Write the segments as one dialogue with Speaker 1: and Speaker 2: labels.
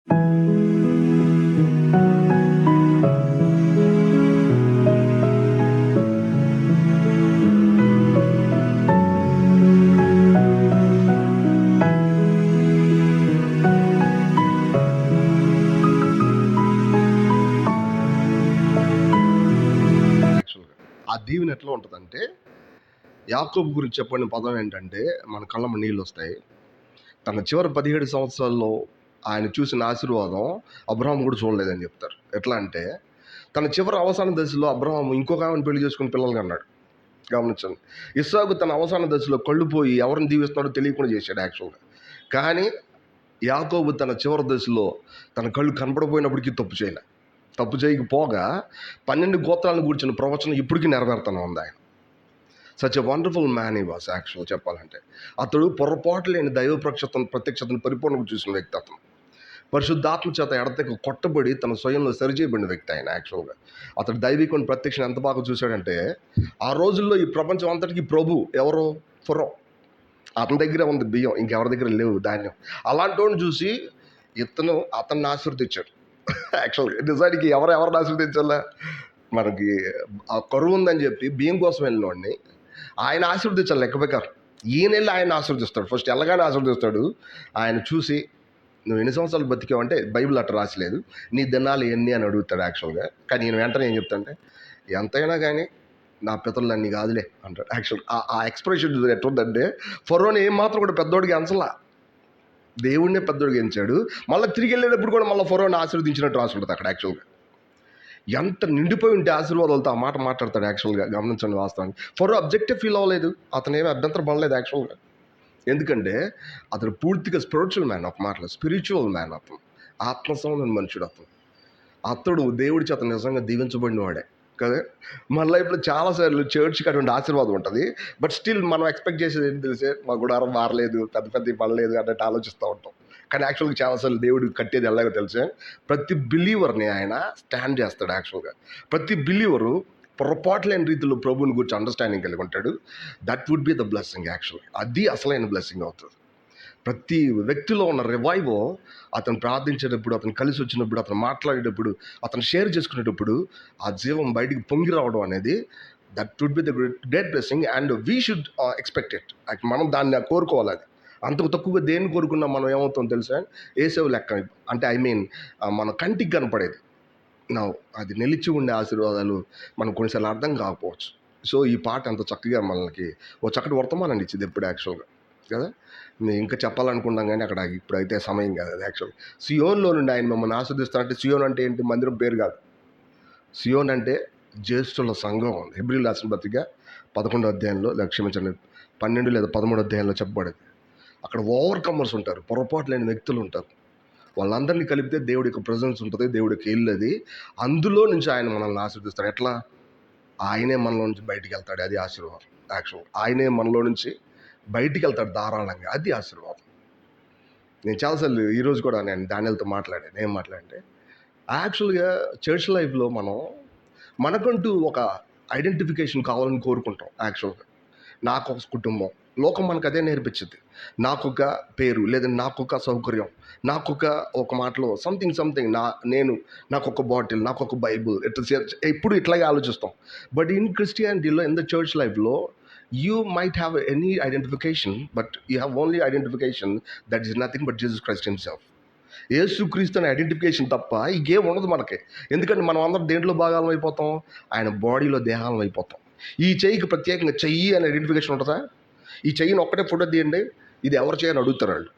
Speaker 1: ఆ దీవెన ఎట్లా ఉంటుందంటే, యాకోబు గురించి చెప్పండి పదం ఏంటంటే మన కళ్ళమ్మ నీళ్ళు వస్తాయి. తన చివరి 17 సంవత్సరాల్లో ఆయన చూసిన ఆశీర్వాదం అబ్రహాం కూడా చూడలేదని చెప్తారు. ఎట్లా అంటే, తన చివరి అవసాన దశలో అబ్రహాం ఇంకొక ఆమెను పెళ్లి చేసుకుని పిల్లలు అన్నాడు. గమనించండి. ఇస్సాకు తన అవసాన దశలో కళ్ళు పోయి ఎవరిని దీవిస్తున్నాడో తెలియకుండా చేశాడు యాక్చువల్గా. కానీ యాకోబు తన చివరి దశలో తన కళ్ళు కనపడపోయినప్పటికీ తప్పు చేయకపోగా 12 గోత్రాలను కూర్చున్న ప్రవచనం ఇప్పటికీ నెరవేరుతూనే ఉంది. ఆయన సచ్ ఎ వండర్ఫుల్ మ్యాన్ ఈ వాస్ యాక్చువల్ చెప్పాలంటే. అతడు పొరపాటు లేని దైవ ప్రత్యక్షతను పరిపూర్ణంగా చూసిన వ్యక్తి. అతను పరిశుద్ధాత్మ చేత ఎడతెగ కొట్టబడి తన స్వయంలో సరిచేయబడిన వ్యక్తి ఆయన యాక్చువల్గా. అతడు దైవికమైన ప్రత్యక్షను ఎంత బాగా చూశాడంటే, ఆ రోజుల్లో ఈ ప్రపంచం అంతటికీ ప్రభు ఎవరో ఫరో. అతని దగ్గర ఉంది బియ్యం, ఇంకెవరి దగ్గర లేవు ధాన్యం. అలాంటి వాడిని చూసి అతన్ని ఆశీర్వదించాడు. యాక్చువల్గా నిజానికి ఎవరిని ఆశీర్వదించాలా? మనకి ఆ కరువు ఉందని చెప్పి బియ్యం కోసం వెళ్ళిన వాడిని ఆయన ఆశీర్వదించాలి లెక్క ప్రకారం. ఈయన వెళ్ళి ఆయన ఆశీర్వదిస్తాడు. ఫస్ట్ ఎలాగానే ఆశీర్వదిస్తాడు. ఆయన చూసి నువ్వు ఎన్ని సంవత్సరాలు బతికావంటే బైబిల్ అట్లా రాసలేదు, నీ దినాలు ఎన్ని అని అడుగుతాడు యాక్చువల్గా. కానీ ఈయన వెంటనే ఏం చెప్తాడంటే, ఎంతైనా కానీ నా పితరులు అన్నీ కాదులే అంటాడు. యాక్చువల్ ఆ ఎక్స్ప్రెషన్ ఎట్లుందంటే, ఫరోని ఏం మాత్రం కూడా పెద్దోడికి ఎంచలా, దేవుడినే పెద్దోడికి ఎంచాడు. మళ్ళీ తిరిగి వెళ్ళేటప్పుడు కూడా మళ్ళీ ఫరోని ఆశీర్వదించినట్టు రాసి ఉంటుంది అక్కడ. యాక్చువల్గా ఎంత నిండిపోయి ఉంటే ఆశీర్వాదాలతో ఆ మాట మాట్లాడతాడు యాక్చువల్గా. గమనించండి వాస్తవాన్ని. ఫరో అబ్జెక్టివ్ ఫీల్ అవ్వలేదు, అతను ఏమీ అభ్యంతరం పడలేదు యాక్చువల్గా. ఎందుకంటే అతను పూర్తిగా స్పిరిచువల్ మ్యాన్, ఒక మాటలో స్పిరిచువల్ మ్యాన్. అతను ఆత్మ సంబంధమైన మనుషుడు. అతడు దేవుడి చేత నిజంగా దీవించబడిన వాడే కదా. మన లైఫ్లో చాలాసార్లు చర్చ్కి అటువంటి ఆశీర్వాదం ఉంటుంది. బట్ స్టిల్ మనం ఎక్స్పెక్ట్ చేసేది ఏంటి తెలిసే, మా గుడారం మారలేదు, పెద్ద పడలేదు అన్నట్టు ఆలోచిస్తూ ఉంటాం. కానీ యాక్చువల్గా చాలాసార్లు దేవుడు కట్టేది ఎలాగో తెలిసే, ప్రతి బిలీవర్ని ఆయన స్టాండ్ చేస్తాడు. యాక్చువల్గా ప్రతి బిలీవరు పొరపాటు లేని రీతిలో ప్రభువుని గురించి అండర్స్టాండింగ్ కలిగి ఉంటాడు. That would be the blessing actually. అది అసలైన బ్లెస్సింగ్ అవుతుంది. ప్రతి వ్యక్తిలో ఉన్న రివైవ్ అతను ప్రార్థించేటప్పుడు, అతను కలిసి వచ్చినప్పుడు, అతను మాట్లాడేటప్పుడు, అతను షేర్ చేసుకునేటప్పుడు ఆ జీవం బయటికి పొంగి రావడం అనేది, that would be the great blessing and we should expect it. మనం దాన్ని కోరుకోవాలి. అది అంతకు తక్కువగా దేన్ని కోరుకున్నా మనం ఏమవుతాం తెలుసా, ఏసేవు లెక్క. అంటే మన కంటికి కనపడేది నా అది నిలిచి ఉండే ఆశీర్వాదాలు మనకు కొన్నిసార్లు అర్థం కాకపోవచ్చు. సో ఈ పాట అంత చక్కగా మనకి ఓ చక్కటి వర్తమానాన్ని ఇచ్చింది ఎప్పుడు యాక్చువల్గా కదా. మేము ఇంకా చెప్పాలనుకున్నాం కానీ అక్కడ ఇప్పుడైతే సమయం కాదు. అది యాక్చువల్ సియోన్లో నుండి ఆయన మమ్మల్ని ఆస్వాదిస్తారంటే, సియోన్ అంటే ఏంటి? మందిరం పేరు కాదు. సియోన్ అంటే జ్యేష్ఠుల సంఘం. హెబ్రీయుల రాసిన పత్రిక 11వ అధ్యాయంలో, క్షమించండి 12 లేదా 13వ అధ్యాయంలో చెప్పబడేది. అక్కడ ఓవర్కమర్స్ ఉంటారు, పొరపాటు లేని వ్యక్తులు ఉంటారు. వాళ్ళందరినీ కలిపితే దేవుడి యొక్క ప్రజెన్స్ ఉంటుంది, దేవుడి యొక్క ఇల్లు అది. అందులో నుంచి ఆయన మనల్ని ఆశీర్వదిస్తాడు. ఎట్లా? ఆయనే మనలో నుంచి బయటికి వెళ్తాడు, అది ఆశీర్వాదం. యాక్చువల్ ఆయనే మనలో నుంచి బయటికి వెళ్తాడు ధారాళంగా, అది ఆశీర్వాదం. నేను చాలాసార్లు ఈరోజు కూడా నేను డానియల్తో మాట్లాడాను. ఏం మాట్లాడంటే, యాక్చువల్గా చర్చ్ లైఫ్లో మనకంటూ ఒక ఐడెంటిఫికేషన్ కావాలని కోరుకుంటాం. యాక్చువల్గా నాకు ఒక కుటుంబం, లోకం మనకు అదే నేర్పించింది. నాకొక పేరు, లేదా నాకొక సౌకర్యం, ఒక మాటలో సంథింగ్ నాకొక బాటిల్, నాకొక బైబుల్, ఎప్పుడు ఇట్లాగే ఆలోచిస్తాం. బట్ ఇన్ క్రిస్టియానిటీలో, ఇన్ ద చర్చ్ లైఫ్లో, you might have any identification, but you have only identification that is nothing but Jesus Christ himself. యేసుక్రీస్తు అనే ఐడెంటిఫికేషన్ తప్ప ఇంకేం ఉండదు మనకి. ఎందుకంటే మనం అందరం దేంట్లో భాగాలం అయిపోతాం? ఆయన బాడీలో దేహాలం అయిపోతాం. ఈ చెయ్యికి ప్రత్యేకంగా చెయ్యి అనే ఐడెంటిఫికేషన్ ఉంటుందా? ఈ చెయ్యిని ఒక్కటే ఫోటో తీయండి, ఇది ఎవరు చేయని అడుగుతారు వాళ్ళు.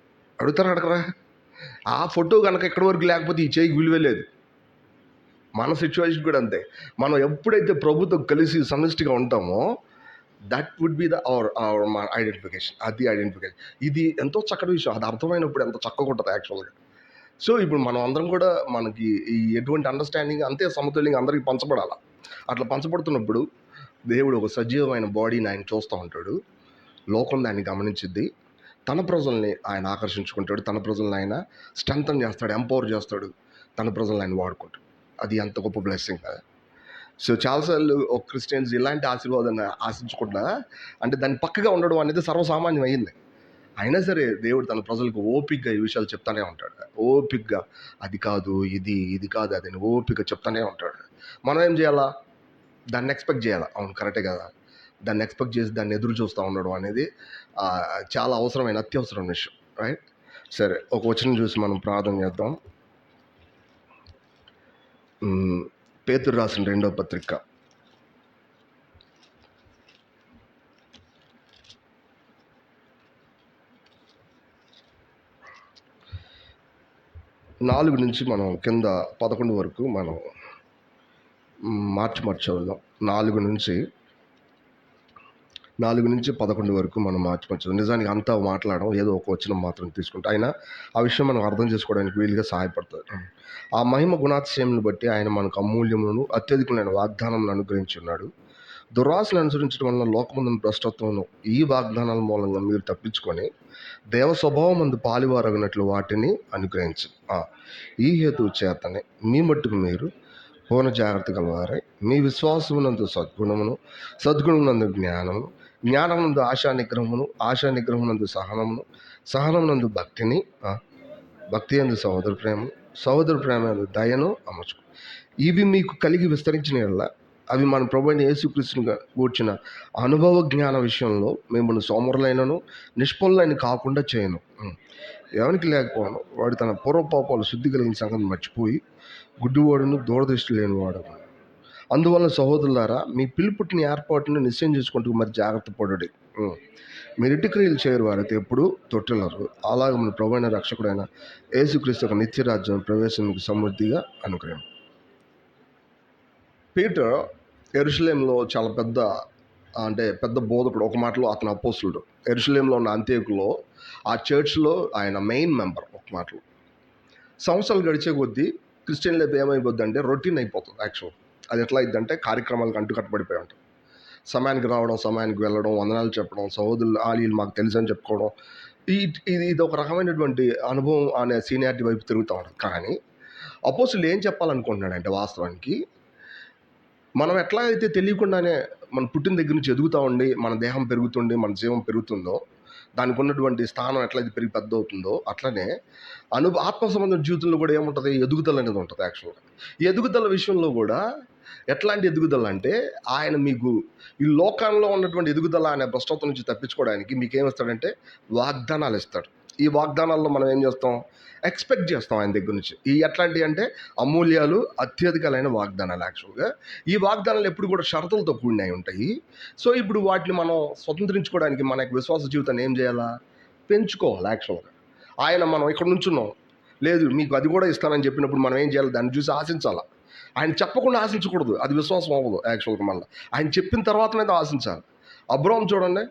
Speaker 1: అడగరా? ఆ ఫోటో కనుక ఎక్కడి వరకు లేకపోతే ఈ చెయ్యికి విలువే లేదు. మన సిచ్యువేషన్ కూడా అంతే. మనం ఎప్పుడైతే ప్రభుతో కలిసి సమిష్టిగా ఉంటామో, that would be our identification. అది ఐడెంటిఫికేషన్. ఇది ఎంతో చక్కటి విషయం. అది అర్థమైనప్పుడు ఎంత చక్కగా ఉంటుంది యాక్చువల్గా. సో ఇప్పుడు మనం అందరం కూడా మనకి ఈ ఎటువంటి అండర్స్టాండింగ్ అంతే సమతుల్యంగా అందరికీ పంచబడాలి. అట్లా పంచబడుతున్నప్పుడు దేవుడు ఒక సజీవమైన బాడీని ఆయన చూస్తూ ఉంటాడు. లోకం దాన్ని గమనించిద్ది. తన ప్రజల్ని ఆయన ఆకర్షించుకుంటాడు, తన ప్రజల్ని ఆయన స్ట్రెంథన్ చేస్తాడు, ఎంపవర్ చేస్తాడు, తన ప్రజల్ని ఆయన వాడుకుంటాడు. అది ఎంత గొప్ప బ్లెస్సింగ్ కదా. సో చాలాసార్లు ఒక క్రిస్టియన్స్ ఇలాంటి ఆశీర్వాదాన్ని ఆశించకుండా, అంటే దాన్ని పక్కగా ఉండడం అనేది సర్వసామాన్యం అయ్యింది. అయినా సరే దేవుడు తన ప్రజలకు ఓపికగా ఈ విషయాలు చెప్తానే ఉంటాడు. ఓపికగా అది కాదు ఇది, ఇది కాదు అది అని ఓపికగా చెప్తానే ఉంటాడు. మనం ఏం చేయాలా? దాన్ని ఎక్స్పెక్ట్ చేయాలా. అవును, కరెక్టే కదా. దాన్ని ఎక్స్పెక్ట్ చేసి దాన్ని ఎదురు చూస్తూ ఉండడం అనేది చాలా అవసరమైన అత్యవసరమైన విషయం, రైట్? సరే, ఒక వచనం చూసి మనం ప్రార్థన చేద్దాం. పేతురు రాసిన 2వ పత్రిక 4 నుంచి మనం కింద 11 వరకు మనం మార్చి చదువుదాం. 4 నుంచి 11 వరకు మనం మార్చి నిజానికి అంతా మాట్లాడడం, ఏదో ఒక వచనం మాత్రం తీసుకుంటే అయినా ఆ విషయం మనం అర్థం చేసుకోవడానికి వీలుగా సహాయపడుతుంది. ఆ మహిమ గుణాతిశయములను బట్టి ఆయన మనకు అమూల్యములను అత్యధికమైన వాగ్దానములను అనుగ్రహించి ఉన్నాడు. దురాశను అనుసరించడం వలన లోకముందున భ్రష్టత్వమును ఈ వాగ్దానాల మూలంగా మీరు తప్పించుకొని దేవ స్వభావం మందు పాలివారగినట్లు వాటిని అనుగ్రహించు. ఈ హేతువు చేతనే మీ మట్టుకు మీరు పూర్ణ జాగ్రత్త గలవారై మీ విశ్వాసమునందు సద్గుణమును, సద్గుణమునందు జ్ఞానము, జ్ఞానమునందు ఆశా నిగ్రహమునందు సహనమునందు భక్తిని, భక్తి యందు సహోదర ప్రేమ యందు దయను అమర్చుకు. ఇవి మీకు కలిగి విస్తరించిన యెడల అవి మన ప్రభువైన యేసుక్రీస్తుని గూర్చిన అనుభవ జ్ఞాన విషయంలో మిమ్మల్ని సోమరులైనను నిష్ఫలులైన కాకుండా చేయను. ఎవరికి లేకపోవను వాడు తన పూర్వపాపాలు శుద్ధి కలిగిన సంగతి మర్చిపోయి గుడ్డివాడును దూరదృష్టి లేనివాడు. అందువల్ల సహోదరులారా, మీ పిలుపుట్టిన ఏర్పాటును నిశ్చయం చేసుకుంటూ మరి జాగ్రత్త పడుడి. మీరు ఇటు క్రియలు చేయరు వారైతే ఎప్పుడు తొట్టిల్లరు. అలాగే మన ప్రభువైన రక్షకుడైన యేసుక్రీస్తు యొక్క నిత్య రాజ్యం ప్రవేశం సమృద్ధిగా అనుగ్రహం. పీటర్ యెరూషలేములో చాలా పెద్ద బోధకుడు. ఒక మాటలో అతను అపోస్తులుడు. యెరూషలేములో ఉన్న అంత్యోకులో ఆ చర్చ్లో ఆయన మెయిన్ మెంబర్. ఒక మాటలో సంవత్సరాలు గడిచే కొద్దీ క్రిస్టియన్ లైఫ్ ఏమైపోద్ది అంటే రొటీన్ అయిపోతుంది. యాక్చువల్ అది ఎట్లా అయిద్దంటే కార్యక్రమాలకు అంటుకట్టబడిపోయి ఉంటాయి. సమయానికి రావడం, సమయానికి వెళ్ళడం, వందనాలు చెప్పడం, సహోదరులు వీళ్ళు మాకు తెలుసు అని చెప్పుకోవడం, ఇది ఒక రకమైనటువంటి అనుభవం అనే సీనియారిటీ వైపు తిరుగుతూ ఉంటుంది. కానీ అపోస్తులు ఏం చెప్పాలనుకుంటున్నాడంటే, వాస్తవానికి మనం ఎట్లా అయితే తెలియకుండానే మన పుట్టిన దగ్గర నుంచి ఎదుగుతూ ఉండి మన దేహం పెరుగుతుండి మన జీవం పెరుగుతుందో, దానికి ఉన్నటువంటి స్థానం ఎట్లయితే పెరిగి పెద్ద అవుతుందో, అట్లనే ఆత్మ సంబంధం జీవితంలో కూడా ఏముంటుంది? ఎదుగుదల అనేది ఉంటుంది. యాక్చువల్గా ఈ ఎదుగుదల విషయంలో కూడా ఎట్లాంటి ఎదుగుదల అంటే, ఆయన మీకు ఈ లోకంలో ఉన్నటువంటి ఎదుగుదల అనే భ్రష్టత్వం నుంచి తప్పించుకోవడానికి మీకు ఏమిస్తాడంటే వాగ్దానాలు ఇస్తాడు. ఈ వాగ్దానాల్లో మనం ఏం చేస్తాం? ఎక్స్పెక్ట్ చేస్తాం ఆయన దగ్గర నుంచి. ఈ ఎట్లాంటివి అంటే అమూల్యాలు, అత్యధికాలైన వాగ్దానాలు. యాక్చువల్గా ఈ వాగ్దానాలు ఎప్పుడు కూడా షరతులతో కూడినవి ఉంటాయి. సో ఇప్పుడు వాటిని మనం స్వతంత్రించుకోవడానికి మన యొక్క విశ్వాస జీవితాన్ని ఏం చేయాలా? పెంచుకోవాలి. యాక్చువల్గా మనం ఇక్కడ నుంచున్నాం, లేదు మీకు అది కూడా ఇస్తానని చెప్పినప్పుడు మనం ఏం చేయాలి? దాన్ని చూసి ఆశించాలా. ఆయన చెప్పకుండా ఆశించకూడదు, అది విశ్వాసం అవ్వదు. యాక్చువల్గా మళ్ళీ ఆయన చెప్పిన తర్వాతనే ఆశించాలి. అబ్రహాం చూడండి,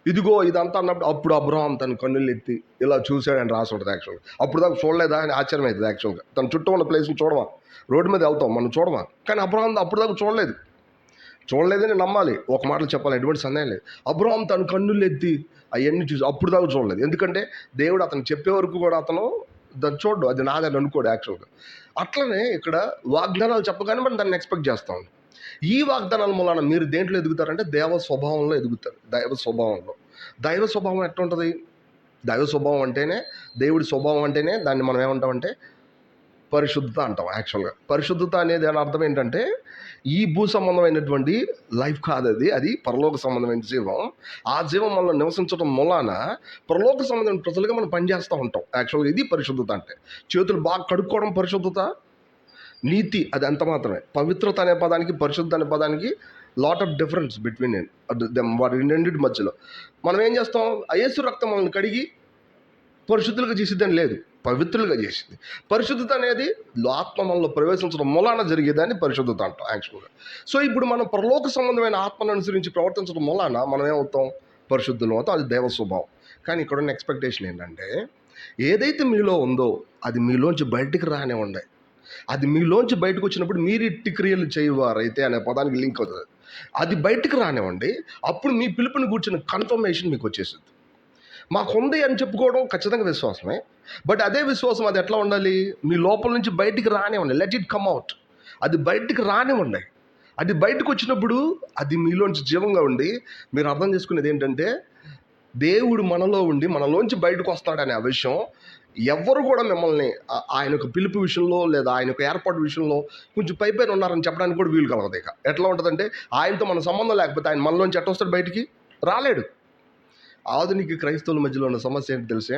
Speaker 1: ఇదిగో ఇదంతా అన్నప్పుడు అప్పుడు అబ్రహాం తన కన్నులు ఎత్తి ఇలా చూశాడని రాసి ఉంటుంది. యాక్చువల్గా అప్పుడు దాకా చూడలేదా అని ఆశ్చర్యం అవుతుంది. యాక్చువల్గా తన చుట్టూ ఉన్న ప్లేస్ని చూడమా, రోడ్డు మీద వెళ్తాం మనం చూడమా, కానీ అబ్రహాం అప్పుడు దాకా చూడలేదని నమ్మాలి. ఒక మాటలు చెప్పాలి, ఎటువంటి సందేహం లేదు. అబ్రహాం తన కన్నులు ఎత్తి అవన్నీ చూసి అప్పుడు దాకా చూడలేదు. ఎందుకంటే దేవుడు అతను చెప్పే వరకు కూడా అతను దాన్ని చూడడు, అది నాదని అనుకోడు. యాక్చువల్గా అట్లనే ఇక్కడ వాగ్దానాలు చెప్పగానే మనం దాన్ని ఎక్స్పెక్ట్ చేస్తాం. ఈ వాగ్దానాల మూలన మీరు దేంట్లో ఎదుగుతారంటే దైవ స్వభావంలో ఎదుగుతారు. దైవ స్వభావం ఎట్లా ఉంటుంది? దైవ స్వభావం అంటేనే, దేవుడి స్వభావం అంటేనే దాన్ని మనం ఏమంటామంటే పరిశుద్ధత అంటాం. యాక్చువల్గా పరిశుద్ధత అనేది దాని అర్థం ఏంటంటే, ఈ భూ సంబంధమైనటువంటి లైఫ్ కాదు, అది పరలోక సంబంధమైన జీవం. ఆ జీవం మనలో నివసించడం మూలాన పరలోక సంబంధమైన ప్రజలుగా మనం పనిచేస్తూ ఉంటాం. యాక్చువల్గా ఇది పరిశుద్ధత అంటే. చేతులు బాగా కడుక్కోవడం పరిశుద్ధత. నీతి అది అంత మాత్రమే. పవిత్రత అనే పదానికి, పరిశుద్ధ అనే పదానికి లాట్ ఆఫ్ డిఫరెన్స్ బిట్వీన్ వాటి రెండింటి మధ్యలో. మనం ఏం చేస్తాం? యేసు రక్తం మనల్ని కడిగి పరిశుద్ధులుగా చేసేదని లేదు, పవిత్రులుగా చేసింది. పరిశుద్ధత అనేది ఆత్మ మనలో ప్రవేశించడం మూలాన జరిగేదాన్ని పరిశుద్ధత అంటాం యాక్చువల్గా. సో ఇప్పుడు మనం పరలోక సంబంధమైన ఆత్మను అనుసరించి ప్రవర్తించడం మూలాన మనం ఏమవుతాం? పరిశుద్ధులు అవుతాం. అది దేవ స్వభావం. కానీ ఇక్కడ ఉన్న ఎక్స్పెక్టేషన్ ఏంటంటే, ఏదైతే మీలో ఉందో అది మీలోంచి బయటికి రానివ్వండి. అది మీలోంచి బయటకు వచ్చినప్పుడు మీరు ఇట్టి క్రియలు చేయవారైతే అనే పదానికి లింక్ అవుతుంది. అది బయటకు రానివ్వండి. అప్పుడు మీ పిలుపుని కూర్చున్న కన్ఫర్మేషన్ మీకు వచ్చేసింది. మాకుంది అని చెప్పుకోవడం ఖచ్చితంగా విశ్వాసమే. బట్ అదే విశ్వాసం అది ఎట్లా ఉండాలి? మీ లోపల నుంచి బయటికి రానివ్వండి. Let it come out. అది బయటికి రానివ్వండి. అది బయటకు వచ్చినప్పుడు అది మీలోంచి జీవంగా ఉండి మీరు అర్థం చేసుకునేది ఏంటంటే, దేవుడు మనలో ఉండి మనలోంచి బయటకు వస్తాడనే ఆ విషయం ఎవ్వరు కూడా మిమ్మల్ని ఆయన యొక్క పిలుపు విషయంలో లేదా ఆయన యొక్క ఏర్పాటు విషయంలో కొంచెం పైపైన ఉన్నారని చెప్పడానికి కూడా వీలు కలగదు. ఇక ఎట్లా ఉంటుందంటే ఆయనతో మన సంబంధం లేకపోతే ఆయన మనలోంచి ఎట్ట వస్తాడు, బయటికి రాలేడు. ఆధునిక క్రైస్తవుల మధ్యలో ఉన్న సమస్య ఏంటి తెలిసే,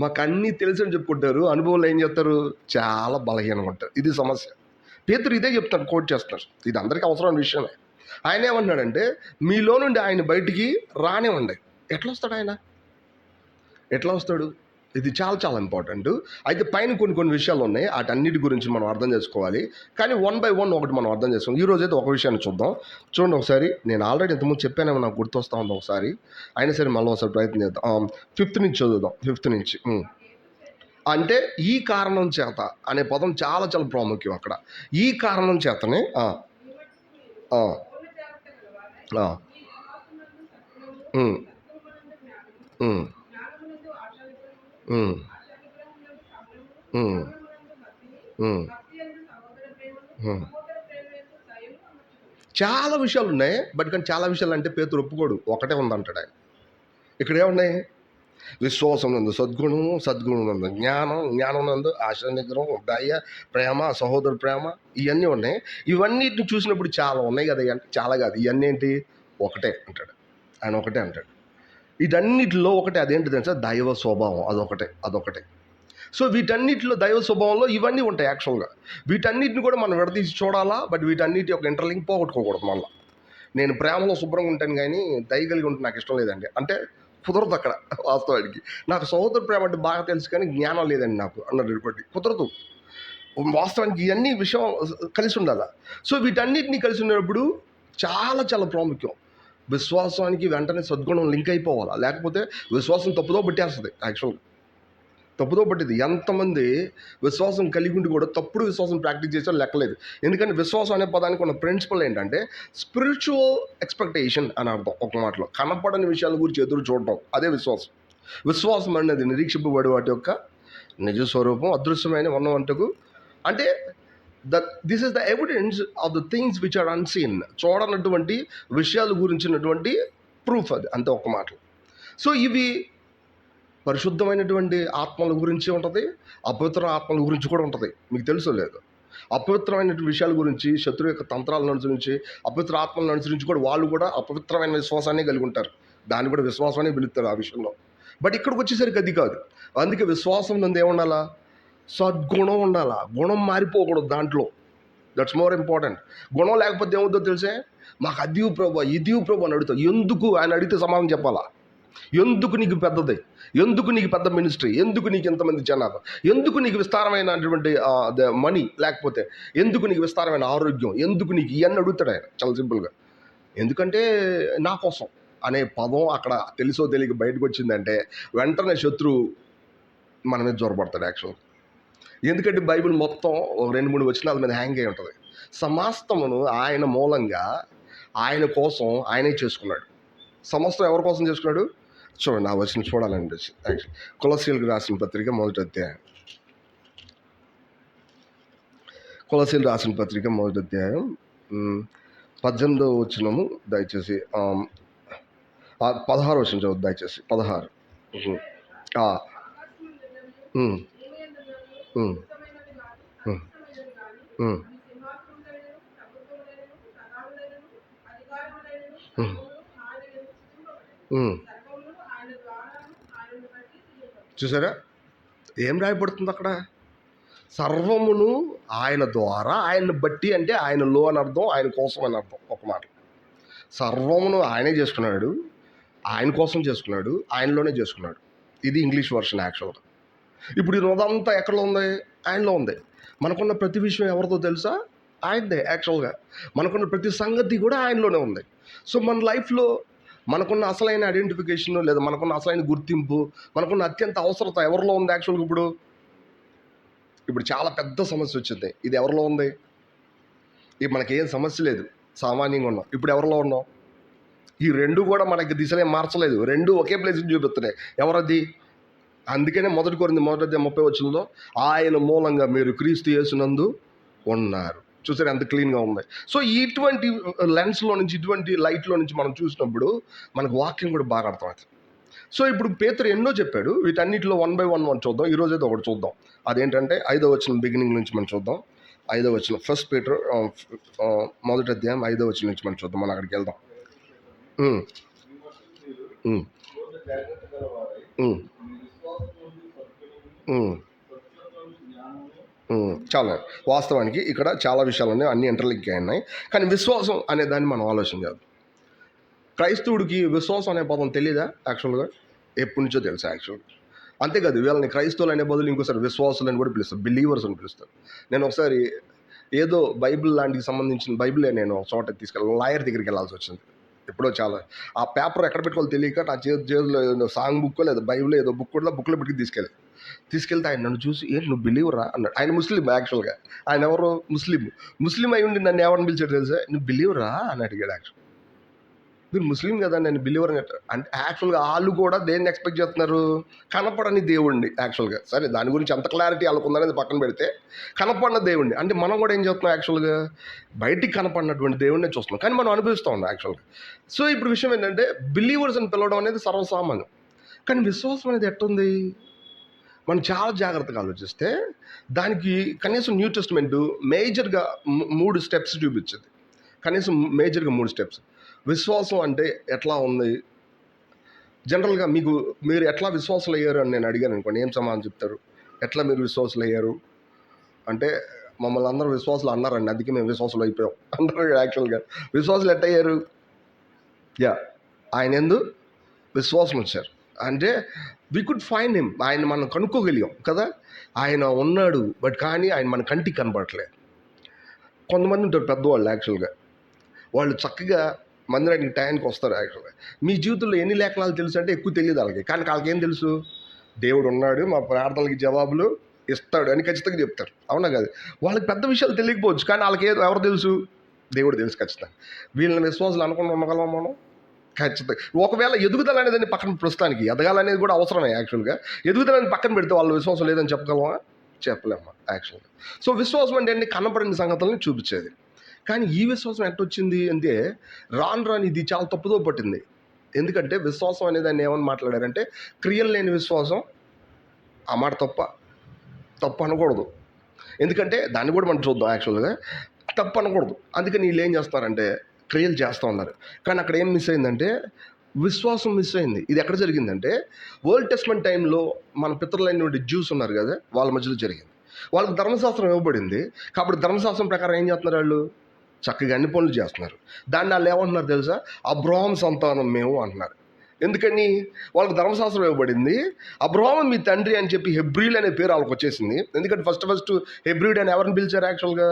Speaker 1: మాకు అన్నీ తెలుసు అని చెప్పుకుంటారు, అనుభవంలో ఏం చేస్తారు, చాలా బలహీనంగా ఉంటారు. ఇది సమస్య. పేతురు ఇదే చెప్తాను, కోట్ చేస్తున్నారు. ఇది అందరికీ అవసరమైన విషయమే. ఆయన ఏమన్నాడంటే, మీలో నుండి ఆయన బయటికి రానివ్వండి. ఎట్లా వస్తాడు ఆయన, ఎట్లా వస్తాడు? ఇది చాలా చాలా ఇంపార్టెంట్. అయితే పైన కొన్ని విషయాలు ఉన్నాయి, వాటన్నిటి గురించి మనం అర్థం చేసుకోవాలి. కానీ 1 by 1 ఒకటి మనం అర్థం చేసుకోవాలి. ఈరోజు అయితే ఒక విషయాన్ని చూద్దాం. చూడండి ఒకసారి, నేను ఆల్రెడీ ఇంతకుముందు చెప్పానేమో, నాకు గుర్తొస్తా ఉంది ఒకసారి, అయినా సరే మళ్ళీ ఒకసారి ప్రయత్నం చేద్దాం. 5th నుంచి చదువుదాం. 5th నుంచి. అంటే ఈ కారణం చేత అనే పదం చాలా చాలా ప్రాముఖ్యం అక్కడ. ఈ కారణం చేతనే చాలా విషయాలు ఉన్నాయి. కానీ చాలా విషయాలు అంటే పేతురు ఒప్పుకోడు, ఒకటే ఉందంటాడు ఆయన. ఇక్కడ ఏమున్నాయి? విశ్వాసం నందు సద్గుణము, సద్గుణం నందు జ్ఞానం, జ్ఞానం నందు ఆశ నిగ్రహం, దయ, ప్రేమ, సహోదర ప్రేమ, ఇవన్నీ ఉన్నాయి. ఇవన్నిటిని చూసినప్పుడు చాలా ఉన్నాయి కదా అంటే, చాలా కాదు, ఇవన్నీ ఏంటి, ఒకటే అంటాడు ఆయన. ఒకటే అంటాడు. వీటన్నిటిలో ఒకటే. అదేంటి తెలుసా? దైవ స్వభావం. అదొకటే. సో వీటన్నిటిలో దైవ స్వభావంలో ఇవన్నీ ఉంటాయి యాక్చువల్గా. వీటన్నిటిని కూడా మనం విడదీసి చూడాలా. బట్ వీటన్నిటి యొక్క ఇంటర్లింక్ పోగొట్టుకోకూడదు. మళ్ళీ నేను ప్రేమలో శుభ్రంగా ఉంటాను కానీ దయ కలిగి ఉంటే నాకు ఇష్టం లేదండి అంటే కుదరదు అక్కడ. వాస్తవానికి నాకు సహోదర ప్రేమ అంటే బాగా తెలుసు కానీ జ్ఞానం లేదండి నాకు అన్నది బట్టి కుదరదు. వాస్తవానికి ఇవన్నీ విషయం కలిసి ఉండాలి. సో వీటన్నిటిని కలిసి ఉన్నప్పుడు చాలా చాలా ప్రాముఖ్యం. విశ్వాసానికి వెంటనే సద్గుణం లింక్ అయిపోవాలా, లేకపోతే విశ్వాసం తప్పుదో పట్టేస్తుంది. యాక్చువల్గా తప్పుదో పట్టింది. ఎంతమంది విశ్వాసం కలిగి ఉండి కూడా తప్పుడు విశ్వాసం ప్రాక్టీస్ చేసారో లెక్కలేదు. ఎందుకంటే విశ్వాసం అనే పదానికి ఉన్న ప్రిన్సిపల్ ఏంటంటే స్పిరిచువల్ ఎక్స్పెక్టేషన్ అని అర్థం. ఒక మాటలో కనపడని విషయాల గురించి ఎదురు చూడటం, అదే విశ్వాసం. విశ్వాసం అనేది నిరీక్షింపబడి వాటి యొక్క నిజ స్వరూపం, అదృశ్యమైన ఉన్నవంటకు. అంటే this is the evidence of the things which are unseen. చూడనటువంటి విషయాల గురించినటువంటి ప్రూఫ్ అది, అంతే ఒక మాటలు. సో ఇవి పరిశుద్ధమైనటువంటి ఆత్మల గురించి ఉంటుంది, అపవిత్ర ఆత్మల గురించి కూడా ఉంటుంది. మీకు తెలుసో లేదు, అపవిత్రమైనటువంటి విషయాల గురించి, శత్రువు యొక్క తంత్రాలను అనుసరించి, అపవిత్ర ఆత్మలను అనుసరించి కూడా వాళ్ళు కూడా అపవిత్రమైన విశ్వాసాన్ని కలిగి ఉంటారు. దాన్ని కూడా విశ్వాసాన్ని పిలుస్తారు ఆ విషయంలో. బట్ ఇక్కడికి వచ్చేసరికి అది కాదు. అందుకే విశ్వాసం నందు ఏముండాలా? సద్గుణం ఉండాలా. గుణం మారిపోకూడదు దాంట్లో. That's more important. గుణం లేకపోతే ఏమవుతుందో తెలిసే, మాకు అదివు ప్రభు, ఇదివు ప్రభు అని అడుగుతావు. ఎందుకు? ఆయన అడిగితే సమాధానం చెప్పాలా. ఎందుకు నీకు పెద్దది? ఎందుకు నీకు పెద్ద మినిస్ట్రీ? ఎందుకు నీకు ఎంతమంది జనాభా? ఎందుకు నీకు విస్తారమైనటువంటి మనీ? లేకపోతే ఎందుకు నీకు విస్తారమైన ఆరోగ్యం? ఎందుకు నీకు ఇవన్నీ అడుగుతాడు ఆయన చాలా సింపుల్గా. ఎందుకంటే నా కోసం అనే పదం అక్కడ తెలుసో తెలియక బయటకు వచ్చిందంటే వెంటనే శత్రువు మన మీద జ్వరపడతాడు యాక్చువల్గా. ఎందుకంటే బైబిల్ మొత్తం ఒక 2-3 వచనాల మీద హ్యాంగ్ అయి ఉంటుంది. సమస్తమును ఆయన మూలంగా, ఆయన కోసం ఆయనే చేసుకున్నాడు. సమస్తం ఎవరి కోసం చేసుకున్నాడు? చూడండి, ఆ వచనం చూడాలండి. కొలస్సీలకు రాసిన పత్రిక 1వ అధ్యాయం. కొలస్సీలు రాసిన పత్రిక 1వ అధ్యాయం 18వ వచనము దయచేసి 16వ వచనం చదువు దయచేసి. 16. చూసారా ఏం రాయబడుతుంది అక్కడ? సర్వమును ఆయన ద్వారా, ఆయన్ని బట్టి, అంటే ఆయనలో అని అర్థం, ఆయన కోసం అని అర్థం. ఒక మాట, సర్వమును ఆయనే చేసుకున్నాడు, ఆయన కోసం చేసుకున్నాడు, ఆయనలోనే చేసుకున్నాడు. ఇది ఇంగ్లీష్ వర్షన్ యాక్చువల్గా. ఇప్పుడు ఈ రోజంతా ఎక్కడో ఉంది? ఆయనలో ఉంది. మనకున్న ప్రతి విషయం ఎవరితో తెలుసా? ఆయనదే యాక్చువల్గా. మనకున్న ప్రతి సంగతి కూడా ఆయనలోనే ఉంది. సో మన లైఫ్లో మనకున్న అసలైన ఐడెంటిఫికేషన్ లేదా మనకున్న అసలైన గుర్తింపు, మనకున్న అత్యంత అవసరత ఎవరిలో ఉంది యాక్చువల్గా? ఇప్పుడు చాలా పెద్ద సమస్య వచ్చింది. ఇది ఎవరిలో ఉంది? ఇప్పుడు మనకేం సమస్య లేదు, సామాన్యంగా ఉన్నాం. ఇప్పుడు ఎవరిలో ఉన్నాం? ఈ రెండు కూడా మనకి దిశనే మార్చలేదు, రెండు ఒకే ప్లేస్ చూపిస్తున్నాయి. ఎవరది? అందుకనే 1 కొరింథీ 1:30 వచనంలో ఆయన మూలంగా మీరు క్రీస్తు యేసునందు ఉన్నారు. చూసారు ఎంత క్లీన్గా ఉంది. సో ఇటువంటి లెన్స్లో నుంచి, ఇటువంటి లైట్లో నుంచి మనం చూసినప్పుడు మనకు వాక్యం కూడా బాగా అర్థమవుతుంది. సో ఇప్పుడు పేతురు ఎన్నో చెప్పాడు, వీటన్నిటిలో 1 బై 1 చూద్దాం. ఈరోజు అయితే ఒకటి చూద్దాం. అదేంటంటే 5వ వచనం బిగినింగ్ నుంచి మనం చూద్దాం. 5వ వచనం, ఫస్ట్ పేతురు మొదటి అధ్యాయం 5వ వచనం నుంచి మనం చూద్దాం. మనం అక్కడికి వెళ్దాం. ఉమ్, ఉమ్, ఉమ్, ఉమ్, చాలా వాస్తవానికి ఇక్కడ చాలా విషయాలు ఉన్నాయి, అన్ని ఇంటర్లింక్ అయి ఉన్నాయి. కానీ విశ్వాసం అనే దాన్ని మనం ఆలోచన చేద్దాం. క్రైస్తవుడికి విశ్వాసం అనే పదం తెలీదా యాక్చువల్గా? ఎప్పటి నుంచో తెలుసా యాక్చువల్గా. అంతేకాదు, వీళ్ళని క్రైస్తవులు అనే బదులు ఇంకోసారి విశ్వాసులు అని కూడా పిలుస్తారు, బిలీవర్స్ అని పిలుస్తారు. నేను ఒకసారి ఏదో బైబిల్ లాంటికి సంబంధించిన బైబిలే నేను ఒక చోట తీసుకెళ్ళి లాయర్ దగ్గరికి వెళ్ళాల్సి వచ్చింది. ఎప్పుడో చాలా ఆ పేపర్ ఎక్కడ పెట్టుకోవాలో తెలియక నా చేతిలో ఏదో సాంగ్ బుక్ లేదా బైబిల్ ఏదో బుక్లో పెట్టి తీసుకెళ్తే ఆయన నన్ను చూసి, ఏంటి నువ్వు బిలీవరా అన్నాడు. ఆయన ముస్లిం యాక్చువల్గా. ఆయన ఎవరు? ముస్లిం అయి ఉండి నన్ను ఎవరిని పిలిచాడు తెలుసా? నువ్వు బిలీవరా అని అడిగాడు. యాక్చువల్ మీరు ముస్లిం కదా, నేను బిలీవర్ అని అంటే యాక్చువల్గా వాళ్ళు కూడా దేన్ని ఎక్స్పెక్ట్ చేస్తున్నారు? కనపడని దేవుణ్ణి యాక్చువల్గా. సరే, దాని గురించి ఎంత క్లారిటీ వాళ్ళకు ఉందనేది పక్కన పెడితే, కనపడిన దేవుణ్ణి అంటే మనం కూడా ఏం చేస్తున్నాం యాక్చువల్గా? బయటికి కనపడినటువంటి దేవుణ్ణి చూస్తున్నాం, కానీ మనం అనుభవిస్తూ ఉన్నాం యాక్చువల్గా. సో ఇప్పుడు విషయం ఏంటంటే, బిలీవర్స్ అని పిలవడం అనేది సర్వసామాన్యం. కానీ విశ్వాసం అనేది ఎట్టుంది? మనం చాలా జాగ్రత్తగా ఆలోచిస్తే దానికి కనీసం న్యూ టెస్ట్మెంట్ మేజర్గా 3 స్టెప్స్ చూపించింది. కనీసం మేజర్గా 3 స్టెప్స్. విశ్వాసం అంటే ఎట్లా ఉంది? జనరల్గా మీరు ఎట్లా విశ్వాసులు అయ్యారు అని నేను అడిగాను అనుకోండి, ఏం సమాధానం చెప్తారు? ఎట్లా మీరు విశ్వాసులు అయ్యారు అంటే, మమ్మల్ని అందరూ విశ్వాసులు అన్నారండి, అందుకే మేము విశ్వాసులు అయిపోయాం అందరూ. యాక్చువల్గా విశ్వాసులు ఎట్టయ్యారు? ఆయన ఎందు విశ్వాసం వచ్చారు అంటే వి కుడ్ ఫైండ్ హిమ్. ఆయన మనం కనుక్కోగలిగాం కదా, ఆయన ఉన్నాడు. బట్ కానీ ఆయన మన కంటికి కనబడట్లేదు. కొంతమంది ఉంటారు పెద్దవాళ్ళు యాక్చువల్గా, వాళ్ళు చక్కగా మందిరానికి టైంకి వస్తారు. యాక్చువల్గా మీ జీవితంలో ఎన్ని లేఖనాలు తెలుసు అంటే ఎక్కువ తెలియదు వాళ్ళకి. కానీ వాళ్ళకి ఏం తెలుసు? దేవుడు ఉన్నాడు, మా ప్రార్థనలకి జవాబులు ఇస్తాడు అని ఖచ్చితంగా చెప్తారు. అవునా కాదు? వాళ్ళకి పెద్ద విషయాలు తెలియకపోవచ్చు, కానీ వాళ్ళకి ఎవరు తెలుసు? దేవుడు తెలుసు ఖచ్చితంగా. వీళ్ళని విశ్వాసాలు అనుకుని ఉండగలం మనం ఖచ్చితంగా. ఒకవేళ ఎదుగుదల అనేది పక్కన, ప్రస్తుతానికి ఎదగాలనేది కూడా అవసరమే యాక్చువల్గా. ఎదుగుదలని పక్కన పెడితే వాళ్ళ విశ్వాసం లేదని చెప్పగలమా? చెప్పలేమ్మా యాక్చువల్గా. సో విశ్వాసం అంటే కనపడిన సంగతులను చూపించేది. కానీ ఈ విశ్వాసం ఎట్టొచ్చింది అంటే, రాను ఇది చాలా తప్పుదో పట్టింది. ఎందుకంటే విశ్వాసం అనేది దాన్ని ఏమని మాట్లాడారంటే, క్రియలు లేని విశ్వాసం. ఆ మాట తప్పు అనకూడదు. ఎందుకంటే దాన్ని కూడా మనం చూద్దాం. యాక్చువల్గా తప్పు అనకూడదు. అందుకని వీళ్ళు ఏం చేస్తారంటే క్రియలు చేస్తూ ఉన్నారు. కానీ అక్కడ ఏం మిస్ అయిందంటే, విశ్వాసం మిస్ అయింది. ఇది ఎక్కడ జరిగిందంటే, ఓల్డ్ టెస్ట్మెంట్ టైంలో మన పితరులైనటువంటి జ్యూస్ ఉన్నారు కదా, వాళ్ళ మధ్యలో జరిగింది. వాళ్ళకి ధర్మశాస్త్రం ఇవ్వబడింది. కాబట్టి ధర్మశాస్త్రం ప్రకారం ఏం చేస్తున్నారు? వాళ్ళు చక్కగా అన్ని పనులు చేస్తున్నారు. దాన్ని వాళ్ళు ఏమంటున్నారు తెలుసా? అబ్రహాం సంతానం మేము అంటున్నారు. ఎందుకని? వాళ్ళకి ధర్మశాస్త్రం ఇవ్వబడింది. అబ్రహాము మీ తండ్రి అని చెప్పి హెబ్రీలు అనే పేరు వాళ్ళకి వచ్చేసింది. ఎందుకంటే ఫస్ట్ హెబ్రీడ్ అని ఎవరిని పిలిచారు? యాక్చువల్గా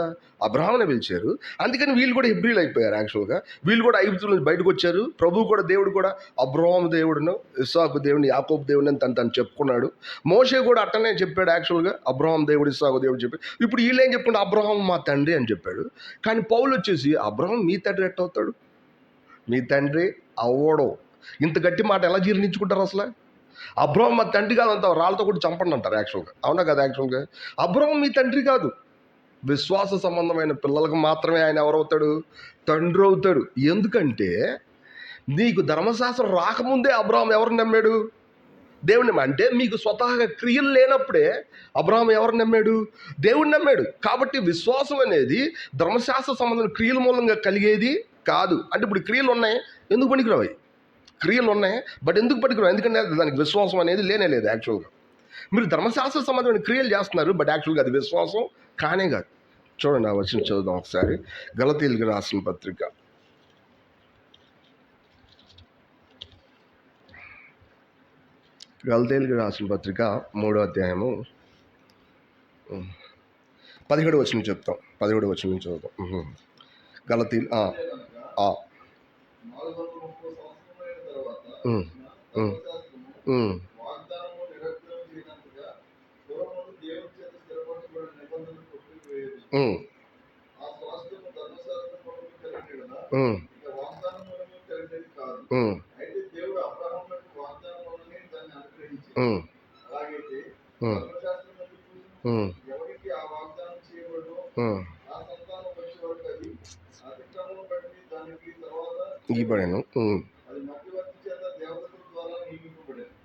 Speaker 1: అబ్రహామునే పిలిచారు. అందుకని వీళ్ళు కూడా హెబ్రీలు అయిపోయారు. యాక్చువల్గా వీళ్ళు కూడా ఐగుప్తు నుంచి బయటకు వచ్చారు. ప్రభు కూడా, దేవుడు కూడా అబ్రహాము దేవుడును, ఇస్సాకు దేవుడిని, యాకోబు దేవుడిని అని తను చెప్పుకున్నాడు. మోషే కూడా అట్టనే చెప్పాడు. యాక్చువల్గా అబ్రహాం దేవుడు, ఇస్సాకు దేవుడు చెప్పి, ఇప్పుడు వీళ్ళు ఏం చెప్పుకుంటే అబ్రహాం మా తండ్రి అని చెప్పాడు. కానీ పౌలు వచ్చేసి అబ్రహాం మీ తండ్రి ఎట్టవుతాడు? మీ తండ్రి అవ్వడం. ఇంత గట్టి మాట ఎలా జీర్ణించుకుంటారు అసలు? అబ్రహాం మా తండ్రి కాదు అంత రాళ్ళతో కూడా చంపండి అంటారు యాక్చువల్గా. అవునా కదా? యాక్చువల్గా అబ్రహాం మీ తండ్రి కాదు. విశ్వాస సంబంధమైన పిల్లలకు మాత్రమే ఆయన ఎవరవుతాడు? తండ్రి అవుతాడు. ఎందుకంటే నీకు ధర్మశాస్త్రం రాకముందే అబ్రహాం ఎవరిని నమ్మాడు? దేవుడిని. అంటే మీకు స్వతహాగా క్రియలు లేనప్పుడే అబ్రహాం ఎవరిని నమ్మాడు? దేవుడిని నమ్మాడు. కాబట్టి విశ్వాసం అనేది ధర్మశాస్త్ర సంబంధమైన క్రియల మూలంగా కలిగేది కాదు. అంటే ఇప్పుడు క్రియలు ఉన్నాయి, ఎందుకు పనికిరావు? క్రియలు ఉన్నాయి, బట్ ఎందుకు పనికిరావు? ఎందుకంటే దానికి విశ్వాసం అనేది లేదు. యాక్చువల్గా మీరు ధర్మశాస్త్ర సంబంధమైన క్రియలు చేస్తున్నారు, బట్ యాక్చువల్గా అది విశ్వాసం కానే కాదు. చూడండి, ఆ వచ్చిన చదువుదాం ఒకసారి. గలతీయులకు రాసిన పత్రిక, గలతీయులకు రాసిన పత్రిక 3వ అధ్యాయము 17వ వచనం చెప్తాం. 17వ వచనం చదువుతాం. గలతీయులు ఇవ్వబడెను.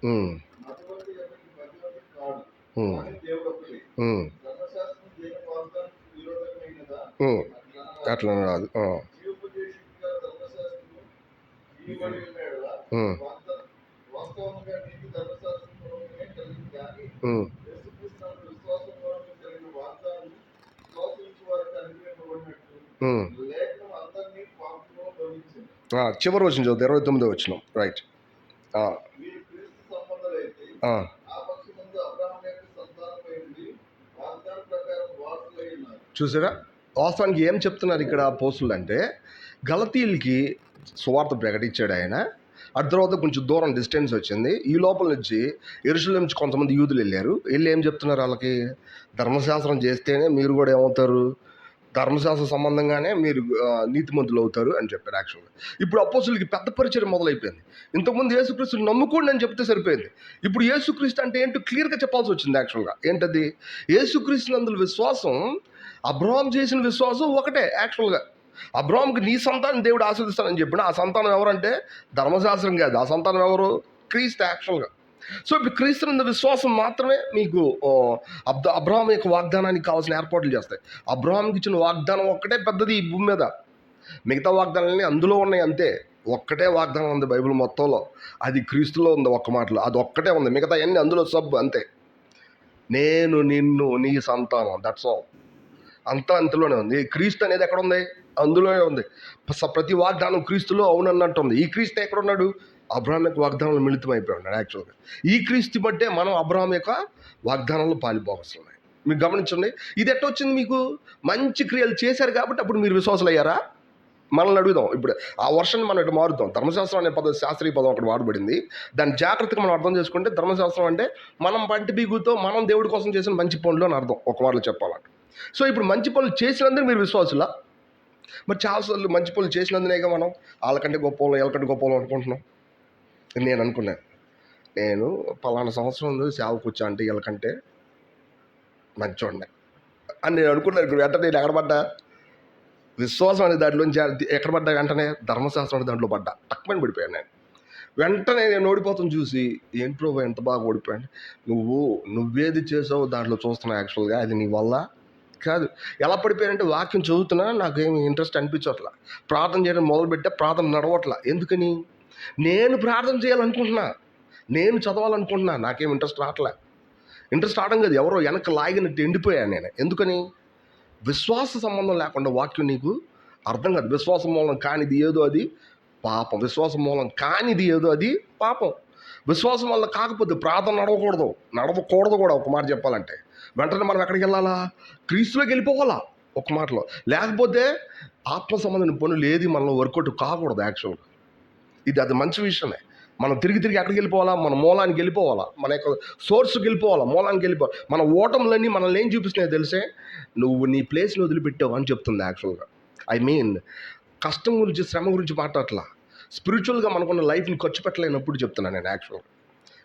Speaker 1: ఉమ్,
Speaker 2: మధ్యవర్తి ఎవరికి మధ్యవర్తి కాడు,
Speaker 1: ఉమ్,
Speaker 2: కానీ దేవుడు ఒక్కడే.
Speaker 1: ఉమ్,
Speaker 2: ధర్మశాస్త్రం దేని వాగ్దానానికి విరోధమైనదా?
Speaker 1: ఉమ్.
Speaker 2: అట్లా రాదు.
Speaker 1: అట్లా రాదు.
Speaker 2: జీవోపదేశకుడిగా ధర్మశాస్త్రము ఇవ్వబడి ఉన్న యెడల
Speaker 1: ఉమ్,
Speaker 2: వాస్తవముగా నీకు ధర్మశాస్త్రం మూలముగానే కలిగింది కానీ
Speaker 1: ఉమ్.
Speaker 2: యేసుక్రీస్తునందు విశ్వాసం మూలముగా కలిగిన వాగ్దానం విశ్వాసించు వారికి అనుగ్రహింపబడినట్టు
Speaker 1: ఉమ్.
Speaker 2: లేఖనం అందరినీ పాపంలో భవించింది.
Speaker 1: చివరి వచ్చిన చదువు 29 వచ్చిన రైట్.
Speaker 2: మీరు క్రీస్తు సంబంధులైతే ఆ పక్షమందు అబ్రహాము యొక్క సంతానమై ఉండి వాగ్దాన ప్రకారం వారసులై ఉన్నారు.
Speaker 1: చూసారా, వాస్తవానికి ఏం చెప్తున్నారు ఇక్కడ అపోస్తులు అంటే, గలతీయులకి సువార్త ప్రకటించాడు ఆయన. ఆ తర్వాత కొంచెం దూరం డిస్టెన్స్ వచ్చింది. ఈ లోపల నుంచి యెరూషలేము నుంచి కొంతమంది యూదులు వెళ్ళి ఏం చెప్తున్నారు వాళ్ళకి, ధర్మశాస్త్రం చేస్తేనే మీరు కూడా ఏమవుతారు, ధర్మశాస్త్ర సంబంధంగానే మీరు నీతిమంతులు అవుతారు అని చెప్పారు. యాక్చువల్గా ఇప్పుడు అపోస్తులకి పెద్ద పరిచయం మొదలైపోయింది. ఇంతకుముందు యేసుక్రీస్తుని నమ్ముకోండి అని చెప్తే సరిపోయింది. ఇప్పుడు యేసుక్రీస్తు అంటే ఏంటో క్లియర్గా చెప్పాల్సి వచ్చింది. యాక్చువల్గా ఏంటది, యేసుక్రీస్తు నందు విశ్వాసం, అబ్రహాం చేసిన విశ్వాసం ఒకటే. యాక్చువల్గా అబ్రహాంకి నీ సంతానం దేవుడు ఆశీర్దిస్తానని చెప్పిన ఆ సంతానం ఎవరంటే ధర్మశాస్త్రం కాదు, ఆ సంతానం ఎవరు, క్రీస్తు. యాక్చువల్గా సో ఇప్పుడు క్రీస్తునందు విశ్వాసం మాత్రమే మీకు అబ్రహాం యొక్క వాగ్దానానికి కావాల్సిన ఏర్పాట్లు చేస్తాయి. అబ్రహాంకి ఇచ్చిన వాగ్దానం ఒక్కటే పెద్దది ఈ భూమి మీద. మిగతా వాగ్దానాలన్నీ అందులో ఉన్నాయి అంతే. ఒక్కటే వాగ్దానం ఉంది బైబిల్ మొత్తంలో, అది క్రీస్తులో ఉంది. ఒక్క మాటలో అది ఒక్కటే ఉంది, మిగతా అన్నీ అందులో సబ్ అంతే. నేను నిన్ను నీ సంతానం, దట్స్ ఆల్. అంతా అంతలోనే ఉంది. క్రీస్తు అనేది ఎక్కడ ఉంది, అందులోనే ఉంది. ప్రతి వాగ్దానం క్రీస్తులో అవునన్నట్టు ఉంది. ఈ క్రీస్తు ఎక్కడ ఉన్నాడు, అబ్రహాం యొక్క వాగ్దానంలో మిళితం అయిపోయి ఉన్నాడు. యాక్చువల్గా ఈ క్రీస్తు బట్టే మనం అబ్రహాం యొక్క వాగ్దానంలో పాలిపోవస్తున్నాయి. మీరు గమనించండి, ఇది ఎట్లా వచ్చింది మీకు, మంచి క్రియలు చేశారు కాబట్టి అప్పుడు మీరు విశ్వాసులు అయ్యారా? మనల్ని అడుగుదాం. ఇప్పుడు ఆ వర్షాన్ని మనం ఇటు మారుతాం. ధర్మశాస్త్రం అనే పదం, శాస్త్రీయ పదం ఒకటి వాడబడింది. దాన్ని జాగ్రత్తగా మనం అర్థం చేసుకుంటే, ధర్మశాస్త్రం అంటే మనం పంటి బిగుతో మనం దేవుడి కోసం చేసిన మంచి పనులు అని అర్థం, ఒక వారిలో చెప్పాలంటే. సో ఇప్పుడు మంచి పనులు చేసినందుకు మీరు విశ్వాసులా? మరి చాలాసార్లు మంచి పనులు చేసినందునేగా మనం వాళ్ళకంటే గొప్ప వాళ్ళు, వీళ్ళకంటే గొప్ప వాళ్ళు అనుకుంటున్నాం. నేను అనుకున్నాను, నేను పలానా సంవత్సరం సేవకు వచ్చా అంటే వీళ్ళకంటే మంచోండే అని నేను అనుకున్నాను. వెంటనే నేను ఎక్కడ పడ్డా, విశ్వాసం అనే దాంట్లోంచి ఎక్కడ పడ్డా, వెంటనే ధర్మశాస్త్రం అనే దాంట్లో పడ్డా, తక్కువని పడిపోయాను నేను. వెంటనే నేను ఓడిపోతాను చూసి, ఏంటి ప్రభు ఎంత బాగా ఓడిపోయాను. నువ్వేది చేసావో దాంట్లో చూస్తున్నావు. యాక్చువల్గా అది నీ వల్ల కాదు. ఎలా పడిపోయానంటే, వాక్యం చదువుతున్నా నాకేమి ఇంట్రెస్ట్ అనిపించట్లా, ప్రార్థన చేయడం మొదలుపెట్టే ప్రార్థన నడవట్లా. ఎందుకని, నేను ప్రార్థన చేయాలనుకుంటున్నా, నేను చదవాలనుకుంటున్నా, నాకేం ఇంట్రెస్ట్ రావట్లే. ఇంట్రెస్ట్ రావడం కాదు, ఎవరో వెనక లాగినట్టు ఎండిపోయాను నేను. ఎందుకని, విశ్వాస సంబంధం లేకుండా వాక్యం నీకు అర్థం కాదు. విశ్వాసం మూలం కానిది ఏదో అది పాపం, విశ్వాసం మూలం కానిది ఏదో అది పాపం. విశ్వాసం వల్ల కాకపోతే ప్రార్థన నడవకూడదు కూడా. ఒక మాట చెప్పాలంటే వెంటనే మనం ఎక్కడికి వెళ్ళాలా, క్రీస్తులోకి వెళ్ళిపోవాలా ఒక మాటలో. లేకపోతే ఆత్మ సంబంధమైన పనులు ఏది మనలో వర్కౌట్ కాకూడదు. యాక్చువల్గా అది మంచి విషయమే. మనం తిరిగి ఎక్కడికి వెళ్ళిపోవాలా, మన మూలానికి వెళ్ళిపోవాలా, మన యొక్క సోర్స్కి వెళ్ళిపోవాలా, మూలానికి వెళ్ళిపోవాలి. మన ఓటములన్నీ మనల్ని ఏం చూపిస్తున్నాయో తెలిసే, నువ్వు నీ ప్లేస్ని వదిలిపెట్టావు అని చెప్తుంది. యాక్చువల్గా కష్టం గురించి, శ్రమ గురించి మాట్లాడట్లా, స్పిరిచువల్గా మనకున్న లైఫ్ని ఖర్చు పెట్టలేనప్పుడు చెప్తున్నాను నేను. యాక్చువల్గా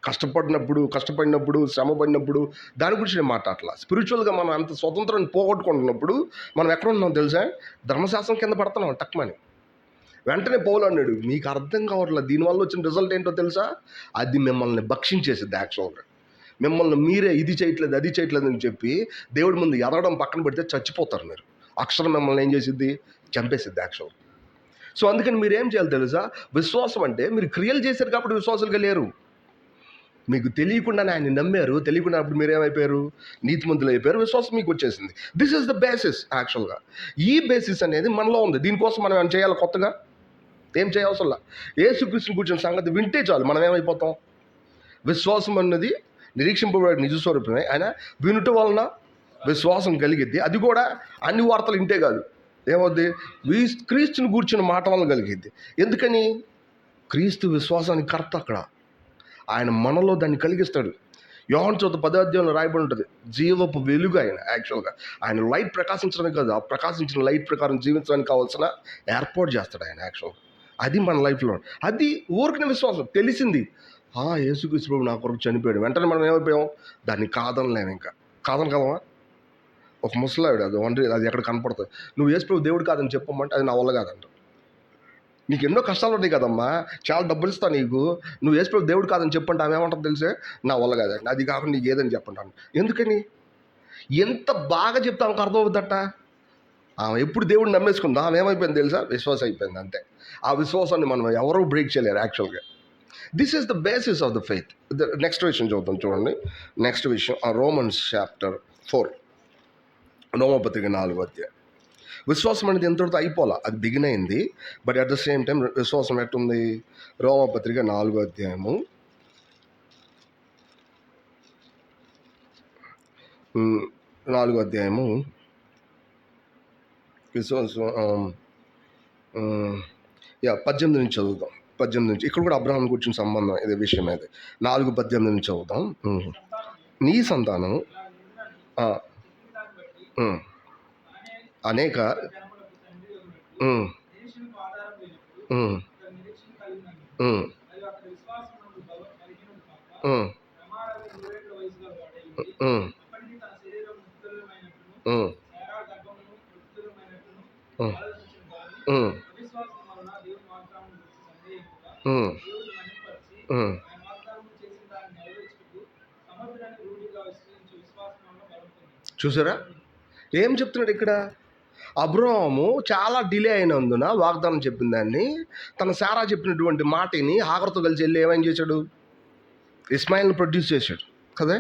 Speaker 1: కష్టపడినప్పుడు శ్రమ పడినప్పుడు దాని గురించి నేను మాట్లాడట్లా. స్పిరిచువల్గా మనం అంత స్వతంత్రాన్ని పోగొట్టుకుంటున్నప్పుడు మనం ఎక్కడ ఉన్నాం తెలుసా, ధర్మశాస్త్రం కింద పడుతున్నాం టక్మని. వెంటనే పౌలు అన్నాడు, మీకు అర్థం కావట్లేదు దీనివల్ల వచ్చిన రిజల్ట్ ఏంటో తెలుసా, అది మిమ్మల్ని భక్షించేసిద్ది. యాక్చువల్గా మిమ్మల్ని మీరే ఇది చేయట్లేదు అది చేయట్లేదు అని చెప్పి దేవుడి ముందు ఎదగడం పక్కన పెడితే చచ్చిపోతారు మీరు. అక్షరం మిమ్మల్ని ఏం చేసిద్ది, చంపేసిద్ది. యాక్చువల్గా సో అందుకని మీరు ఏం చేయాలి తెలుసా, విశ్వాసం అంటే మీరు క్రియలు చేశారు కాబట్టి విశ్వాసులుగా లేరు. మీకు తెలియకుండానే ఆయన నమ్మారు, తెలియకుండా అప్పుడు మీరు ఏమైపోయారు, నీతిమంతులు అయిపోయారు, విశ్వాసం మీకు వచ్చేసింది. This is the basis. యాక్చువల్గా ఈ బేసిస్ అనేది మనలో ఉంది. దీనికోసం మనం ఏం చేయాలి, కొత్తగా ఏం చేయవసరంలా. యేసుక్రీస్తుని కూర్చున్న సంగతి వింటే చాలు, మనం ఏమైపోతాం. విశ్వాసం అన్నది నిరీక్షింపబడే నిజ స్వరూపమే. ఆయన వినుట వలన విశ్వాసం కలిగిద్ది. అది కూడా అన్ని వార్తలు ఇంటే కాదు, ఏమవుద్ది, క్రీస్తుని కూర్చున్న మాట వలన కలిగిద్ది. ఎందుకని, క్రీస్తు విశ్వాసానికి కర్త. అక్కడ ఆయన మనలో దాన్ని కలిగిస్తాడు. యోహాను 10వ అధ్యాయంలో రాయబడి ఉంటుంది, జీవపు వెలుగు ఆయన. యాక్చువల్గా ఆయన లైట్ ప్రకాశించడమే కాదు, ఆ ప్రకాశించిన లైట్ ప్రకారం జీవించడానికి కావాల్సిన ఏర్పాటు చేస్తాడు ఆయన. యాక్చువల్గా అది మన లైఫ్లో, అది ఊరికిన విశ్వాసం. తెలిసింది, యేసుక్రీస్తు ప్రభువు నా కొరకు చనిపోయాడు, వెంటనే మనం ఏమైపోయాం, దాన్ని కాదనలేము. ఇంకా కాదనగలమా? ఒక ముసలావిడ అది ఎక్కడ కనపడుతుంది, నువ్వు యేసు ప్రభు దేవుడు కాదని చెప్పమంటే అది నా వల్ల కాదంట. నీకు ఎన్నో కష్టాలు ఉన్నాయి కదమ్మా, చాలా డబ్బులు ఇస్తా నీకు, నువ్వు యేసుప్రభు దేవుడు కాదని చెప్పంటే ఆమె ఏమంటుంది తెలిసే, నా వల్ల కాదండి, అది కాకుండా నీకు ఏదని చెప్పంటాను. ఎందుకని? ఎంత బాగా చెప్తే ఆమెకు అర్థమవుద్దట. ఆమె ఎప్పుడు దేవుడిని నమ్మేసుకుందా, ఆమె ఏమైపోయింది తెలుసా? విశ్వాసం అయిపోయింది అంతే. ఆ విశ్వాసాన్ని మనం ఎవరూ బ్రేక్ చేయలేరు యాక్చువల్గా. This is the basis of the faith. Next విషయం చూద్దాం చూడండి. నెక్స్ట్ విషయం రోమన్స్ చాప్టర్ 4, రోమపత్రిక 4వ అధ్యాయం. విశ్వాసం అనేది ఎంతటితో అయిపోలా, అది బిగిన్ అయింది. But at the same time విశ్వాసం ఎట్టుంది? రోమపత్రిక 4వ అధ్యాయము 4వ అధ్యాయము విశ్వాసం 18 నుంచి చదువుదాం. 18 నుంచి. ఇక్కడ కూడా అబ్రహాం కూర్చుని సంబంధం ఇదే విషయం అది. 4:18 నుంచి చదువుదాం. నీ సంతానం అనేక చూసారా ఏం చెప్తున్నాడు ఇక్కడ? అబ్రహాము చాలా డిలే అయినందున వాగ్దానం చెప్పిన దాన్ని, తన సారా చెప్పినటువంటి మాటని హాగరుతో కలిసి వెళ్ళి ఏమేం చేశాడు? ఇస్మాయిల్ని ప్రొడ్యూస్ చేశాడు కదా.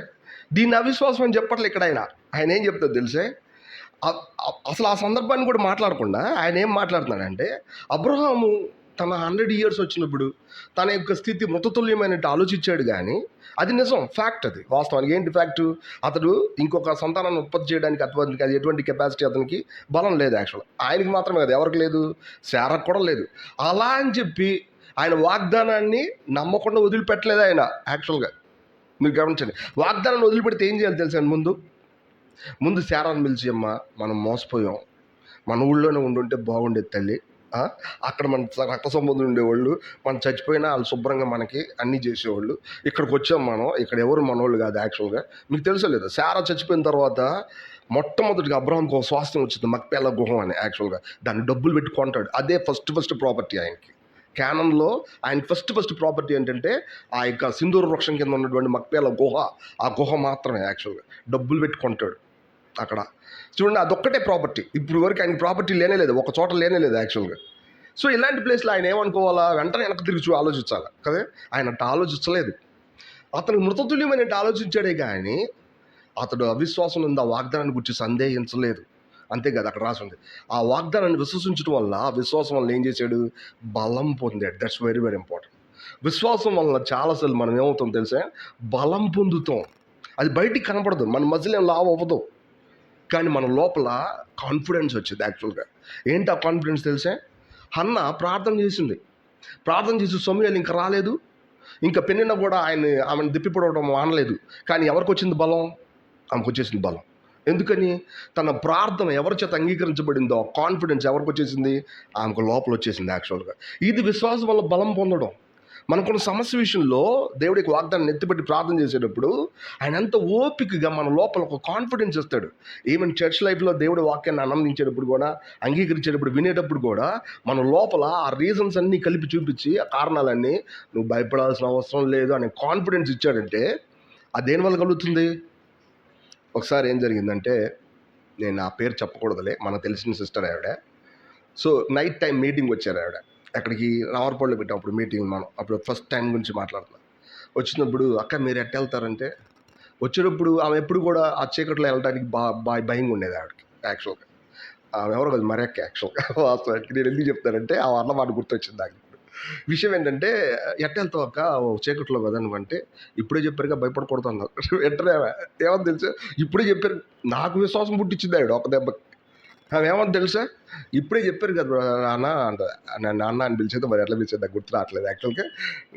Speaker 1: దీన్ని అవిశ్వాసం అని చెప్పట్లే ఇక్కడ. ఆయన ఏం చెప్తాడు తెలిసే? అసలు ఆ సందర్భాన్ని కూడా మాట్లాడకుండా ఆయన ఏం మాట్లాడుతున్నాడంటే, అబ్రహాము తన 100 years వచ్చినప్పుడు తన యొక్క స్థితి మృతతుల్యమైనట్టు ఆలోచించాడు. కానీ అది నిజం, ఫ్యాక్ట్, అది వాస్తవానికి. ఏంటి ఫ్యాక్టు? అతడు ఇంకొక సంతానాన్ని ఉత్పత్తి చేయడానికి అది ఎటువంటి కెపాసిటీ అతనికి బలం లేదు. యాక్చువల్ ఆయనకి మాత్రమే కదా, ఎవరికి లేదు, శారకు కూడా లేదు. అలా అని చెప్పి ఆయన వాగ్దానాన్ని నమ్మకుండా వదిలిపెట్టలేదు ఆయన. యాక్చువల్గా మీరు గమనించండి, వాగ్దానాన్ని వదిలిపెడితే ఏం చేయాలి తెలుసా? ముందు శారాన్ని పిలిచి, అమ్మ మనం మోసపోయాం, మన ఊళ్ళోనే ఉండుంటే బాగుండేది తల్లి, అక్కడ మన రక్త సంబంధులు ఉండేవాళ్ళు, మనం చచ్చిపోయినా వాళ్ళు శుభ్రంగా మనకి అన్నీ చేసేవాళ్ళు. ఇక్కడికి వచ్చాం మనం, ఇక్కడ ఎవరు మనోళ్ళు కాదు. యాక్చువల్గా మీకు తెలుసో లేదు, శారా చచ్చిపోయిన తర్వాత మొట్టమొదటిగా అబ్రహాంకి ఒక స్వాస్థ్యం వచ్చింది, మక్పేలా గుహం అని. యాక్చువల్గా దాన్ని డబ్బులు పెట్టి కొంటాడు. అదే ఫస్ట్ ప్రాపర్టీ ఆయనకి. క్యానన్లో ఆయన ఫస్ట్ ప్రాపర్టీ ఏంటంటే ఆ యొక్క సింధూర వృక్షం కింద ఉన్నటువంటి మక్పేలా గుహ. ఆ గుహ మాత్రమే యాక్చువల్గా డబ్బులు పెట్టుకుంటాడు అక్కడ. చూడండి, అదొక్కటే ప్రాపర్టీ. ఇప్పుడు వరకు ఆయన ప్రాపర్టీ లేనేలేదు, ఒక చోట లేనేలేదు యాక్చువల్గా. సో ఇలాంటి ప్లేస్లో ఆయన ఏమనుకోవాలా? వెంటనే వెనక్కి తిరిగి ఆలోచించాలి కదా. ఆయన అట్ట ఆలోచించలేదు. అతను మృతతుల్యమైనట్టు ఆలోచించాడే కానీ అతడు అవిశ్వాసం ఉంది, ఆ వాగ్దానాన్ని గురించి సందేహించలేదు. అంతే కదా అక్కడ రాసింది. ఆ వాగ్దానాన్ని విశ్వసించడం వల్ల, ఆ విశ్వాసం వల్ల ఏం చేశాడు? బలం పొందాడు. That's very very important. విశ్వాసం వల్ల చాలాసార్లు మనం ఏమవుతాం తెలుసా? బలం పొందుతాం. అది బయటికి కనపడదు, మన మధ్యలో ఏం లావు అవ్వదు, కానీ మన లోపల కాన్ఫిడెన్స్ వచ్చింది. యాక్చువల్గా ఏంటి ఆ కాన్ఫిడెన్స్ తెలుసా? హన్న ప్రార్థన చేసింది. ప్రార్థన చేసి సమూయేలు ఇంకా రాలేదు, ఇంకా పెన్నెన్న కూడా ఆమెను దిప్పిపడవడం మానలేదు. కానీ ఎవరికి వచ్చింది బలం? ఆమెకు వచ్చేసింది బలం. ఎందుకని? తన ప్రార్థన ఎవరి చేత అంగీకరించబడిందో కాన్ఫిడెన్స్ ఎవరికి వచ్చేసింది? ఆమెకు లోపల వచ్చేసింది. యాక్చువల్గా ఇది విశ్వాసం వల్ల బలం పొందడం. మనకున్న సమస్య విషయంలో దేవుడికి వాగ్దానం ఎత్తిపెట్టి ప్రార్థన చేసేటప్పుడు ఆయన ఎంత ఓపికగా మన లోపల ఒక కాన్ఫిడెన్స్ ఇస్తాడు. ఈవెన్ చర్చ్ లైఫ్లో దేవుడి వాక్యాన్ని ఆనందించేటప్పుడు కూడా, అంగీకరించేటప్పుడు, వినేటప్పుడు కూడా మన లోపల ఆ రీజన్స్ అన్నీ కలిపి చూపించి, ఆ కారణాలన్నీ నువ్వు భయపడాల్సిన అవసరం లేదు అనే కాన్ఫిడెన్స్ ఇచ్చాడంటే అది దేనివల్ల కలుగుతుంది? ఒకసారి ఏం జరిగిందంటే, నేను ఆ పేరు చెప్పకూడదులే, మనకు తెలిసిన సిస్టర్ ఆవిడ. సో నైట్ టైం మీటింగ్ వచ్చారు ఆవిడ. అక్కడికి రావర్పల్లిలో పెట్టాం అప్పుడు మీటింగ్. మనం అప్పుడు ఫస్ట్ టైం గురించి మాట్లాడుతున్నాం. వచ్చినప్పుడు, అక్క మీరు ఎట్ట వెళ్తారంటే, వచ్చేటప్పుడు ఆమె ఎప్పుడు కూడా ఆ చీకట్లో వెళ్ళడానికి భయంగా ఉండేది ఆవిడకి. యాక్చువల్గా ఆమె ఎవరో కాదు, మరెక్క. యాక్చువల్గా వాస్తవానికి నేను ఎందుకు చెప్తానంటే ఆ అన్నమాట గుర్తొచ్చింది నాకు. విషయం ఏంటంటే, ఎట్ట వెళ్తావు అక్క చీకట్లో కదా నువ్వంటే, ఇప్పుడే చెప్పారుగా భయపడకూడదు అన్నారు. వెంటనే ఏమని తెలుసా? ఇప్పుడే చెప్పారు. నాకు విశ్వాసం పుట్టించింది ఆవిడ ఒక దెబ్బకి. ఆమె ఏమని తెలుసా? ఇప్పుడే చెప్పారు కదా నాన్న అంట. నాన్న అని పిలిచేది, మరి ఎట్లా పిలిచేది నాకు గుర్తు రావట్లేదు యాక్చువల్గా.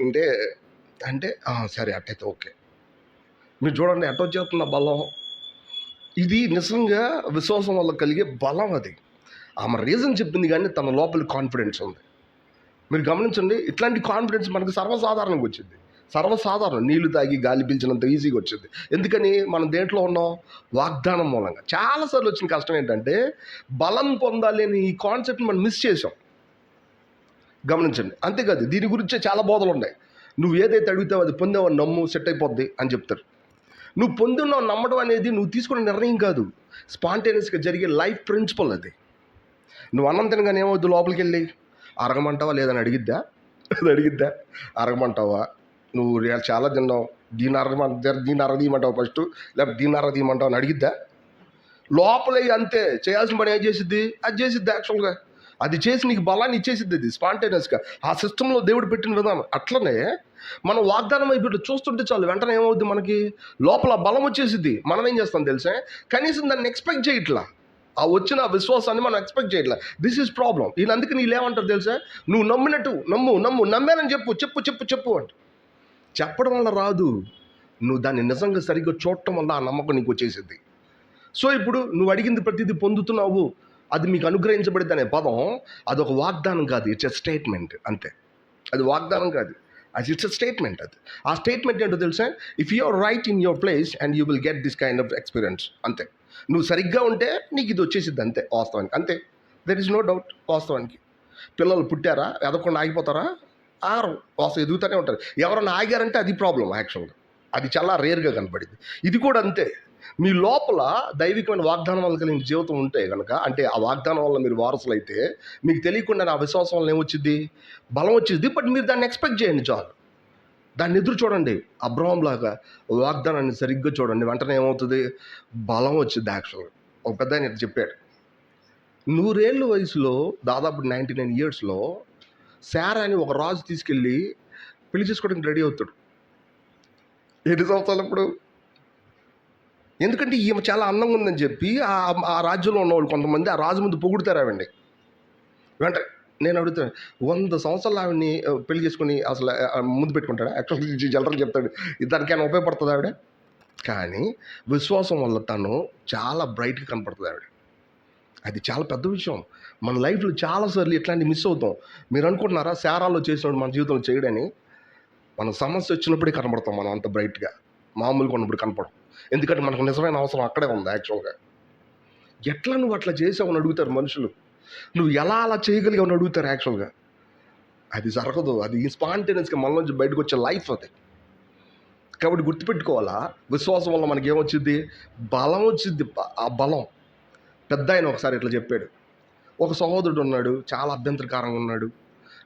Speaker 1: అంటే సరే అట్టయితే ఓకే. మీరు చూడండి ఎట్ట వచ్చేస్తున్న బలం. ఇది నిజంగా విశ్వాసం వల్ల కలిగే బలం. అది ఆమె రీజన్ చెప్పింది, కానీ తన లోపల కాన్ఫిడెన్స్ ఉంది. మీరు గమనించండి, ఇట్లాంటి కాన్ఫిడెన్స్ మనకు సర్వసాధారణంగా వచ్చింది. సర్వసాధారణం. నీళ్లు తాగి గాలి పీల్చినంత ఈజీగా వచ్చింది. ఎందుకని? మనం దేంట్లో ఉన్నాం? వాగ్దానం మూలంగా. చాలాసార్లు వచ్చిన కష్టం ఏంటంటే, బలం పొందాలి అని ఈ కాన్సెప్ట్ని మనం మిస్ చేసాం. గమనించండి. అంతేకాదు దీని గురించే చాలా బోధలు ఉన్నాయి. నువ్వు ఏదైతే అడుగుతావో అది పొందావో నమ్ము, సెట్ అయిపోద్ది అని చెప్తారు. నువ్వు పొందున్నావు నమ్మడం అనేది నువ్వు తీసుకున్న నిర్ణయం కాదు, స్పాంటేనియస్గా జరిగే లైఫ్ ప్రిన్సిపల్ అది. నువ్వు అన్నం తినగానే ఏమవుద్దు, లోపలికి వెళ్ళి అరగమంటావా లేదని అడిగిద్దా? అది అడిగిద్దా? అరగమంటావా? నువ్వు చాలా తిన్నావు, దీన్ని అరగదీయమంటావు ఫస్ట్, లేకపోతే దీన్ని అరగదీయమంటావు అని అడిగిద్దా? లోపల అంతే, చేయాల్సిన పని ఏం చేసిద్ది అది చేసిద్ది. యాక్చువల్గా అది చేసి నీకు బలాన్ని ఇచ్చేసిద్ది. అది స్పాంటేనియస్గా ఆ సిస్టంలో దేవుడు పెట్టిన విధానం. అట్లనే మనం వాగ్దానం అయిపోయి చూస్తుంటే చాలు, వెంటనే ఏమవుద్ది, మనకి లోపల బలం వచ్చేసిద్ది. మనం ఏం చేస్తాం తెలుసా, కనీసం దాన్ని ఎక్స్పెక్ట్ చేయట్లా. ఆ వచ్చిన విశ్వాసాన్ని మనం ఎక్స్పెక్ట్ చేయట్లా. This is problem. వీళ్ళు అందుకే నీళ్ళు ఏమంటారు తెలుసా, నువ్వు నమ్మినట్టు నమ్మానని చెప్పు అంట. చెప్పడం వల్ల రాదు, నువ్వు దాన్ని నిజంగా సరిగ్గా చూడటం వల్ల ఆ నమ్మకం నీకు వచ్చేసిద్ది. సో ఇప్పుడు నువ్వు అడిగింది ప్రతిదీ పొందుతున్నావు, అది మీకు అనుగ్రహించబడింది అనే పదం అదొక వాగ్దానం కాదు, ఇట్స్ ఎ స్టేట్మెంట్. అంతే, అది వాగ్దానం కాదు, అది ఇట్స్ ఎ స్టేట్మెంట్. అది ఆ స్టేట్మెంట్ ఏంటో తెలుసా, if you are right in your place and you will get this kind of experience. అంతే, నువ్వు సరిగ్గా ఉంటే నీకు ఇది వచ్చేసిద్ది. అంతే, వాస్తవానికి అంతే. There is no doubt. వాస్తవానికి పిల్లలు పుట్టారా ఎదగకుండా ఆగిపోతారా? ఆరు వాస్తవం ఎదుగుతూనే ఉంటారు. ఎవరన్నా ఆగారంటే అది ప్రాబ్లం. యాక్చువల్గా అది చాలా రేర్గా కనపడింది. ఇది కూడా అంతే. మీ లోపల దైవికమైన వాగ్దానం వల్ల కలిగిన జీవితం ఉంటే కనుక, అంటే ఆ వాగ్దానం వల్ల మీరు వారసులు అయితే, మీకు తెలియకుండా ఆ విశ్వాసం వల్ల ఏమొచ్చింది, బలం వచ్చింది. బట్ మీరు దాన్ని ఎక్స్పెక్ట్ చేయండి చాలు, దాన్ని ఎదురు చూడండి. అబ్రహాం లాగా వాగ్దానాన్ని సరిగ్గా చూడండి, వెంటనే ఏమవుతుంది, బలం వచ్చింది. యాక్చువల్గా ఒక పెద్ద ఆయన చెప్పాడు, 100 ఏళ్ళ వయసులో దాదాపు 99 ఇయర్స్లో శారా అని ఒక రాజు తీసుకెళ్ళి పెళ్లి చేసుకోవడానికి రెడీ అవుతాడు. 7 సంవత్సరాలు అప్పుడు. ఎందుకంటే ఈమె చాలా అందంగా ఉందని చెప్పి ఆ రాజ్యంలో ఉన్నవాళ్ళు కొంతమంది ఆ రాజు ముందు పొగుడుతారు. వెంటనే నేను అడుగుతాను, 100 సంవత్సరాలు ఆవిడని పెళ్లి చేసుకుని అసలు ముందు పెట్టుకుంటాడా? యాక్చువల్లీ జనరల్ చెప్తాడు, దానికైనా ఉపయోగపడుతుంది ఆవిడ. కానీ విశ్వాసం వల్ల తను చాలా బ్రైట్గా కనపడుతుంది ఆవిడ. అది చాలా పెద్ద విషయం. మన లైఫ్లో చాలాసార్లు ఇట్లాంటివి మిస్ అవుతాం. మీరు అనుకుంటున్నారా శారాలో చేసినప్పుడు మన జీవితంలో చేయడని? మన సమస్య వచ్చినప్పుడే కనబడతాం మనం అంత బ్రైట్గా, మామూలుగా ఉన్నప్పుడు కనపడం. ఎందుకంటే మనకు నిజమైన అవసరం అక్కడే ఉంది. యాక్చువల్గా ఎట్లా నువ్వు అట్లా చేసావు అని అడుగుతారు మనుషులు, నువ్వు ఎలా అలా చేయగలిగావు అని అడుగుతారు. యాక్చువల్గా అది జరగదు, అది స్పాంటేనియస్గా మన నుంచి బయటకు వచ్చే లైఫ్ అది. కాబట్టి గుర్తుపెట్టుకోవాలా, విశ్వాసం వల్ల మనకి ఏమొచ్చింది, బలం వచ్చింది. ఆ బలం పెద్ద ఆయన ఒకసారి ఇట్లా చెప్పాడు. ఒక సహోదరుడు ఉన్నాడు, చాలా అభ్యంతరకరంగా ఉన్నాడు.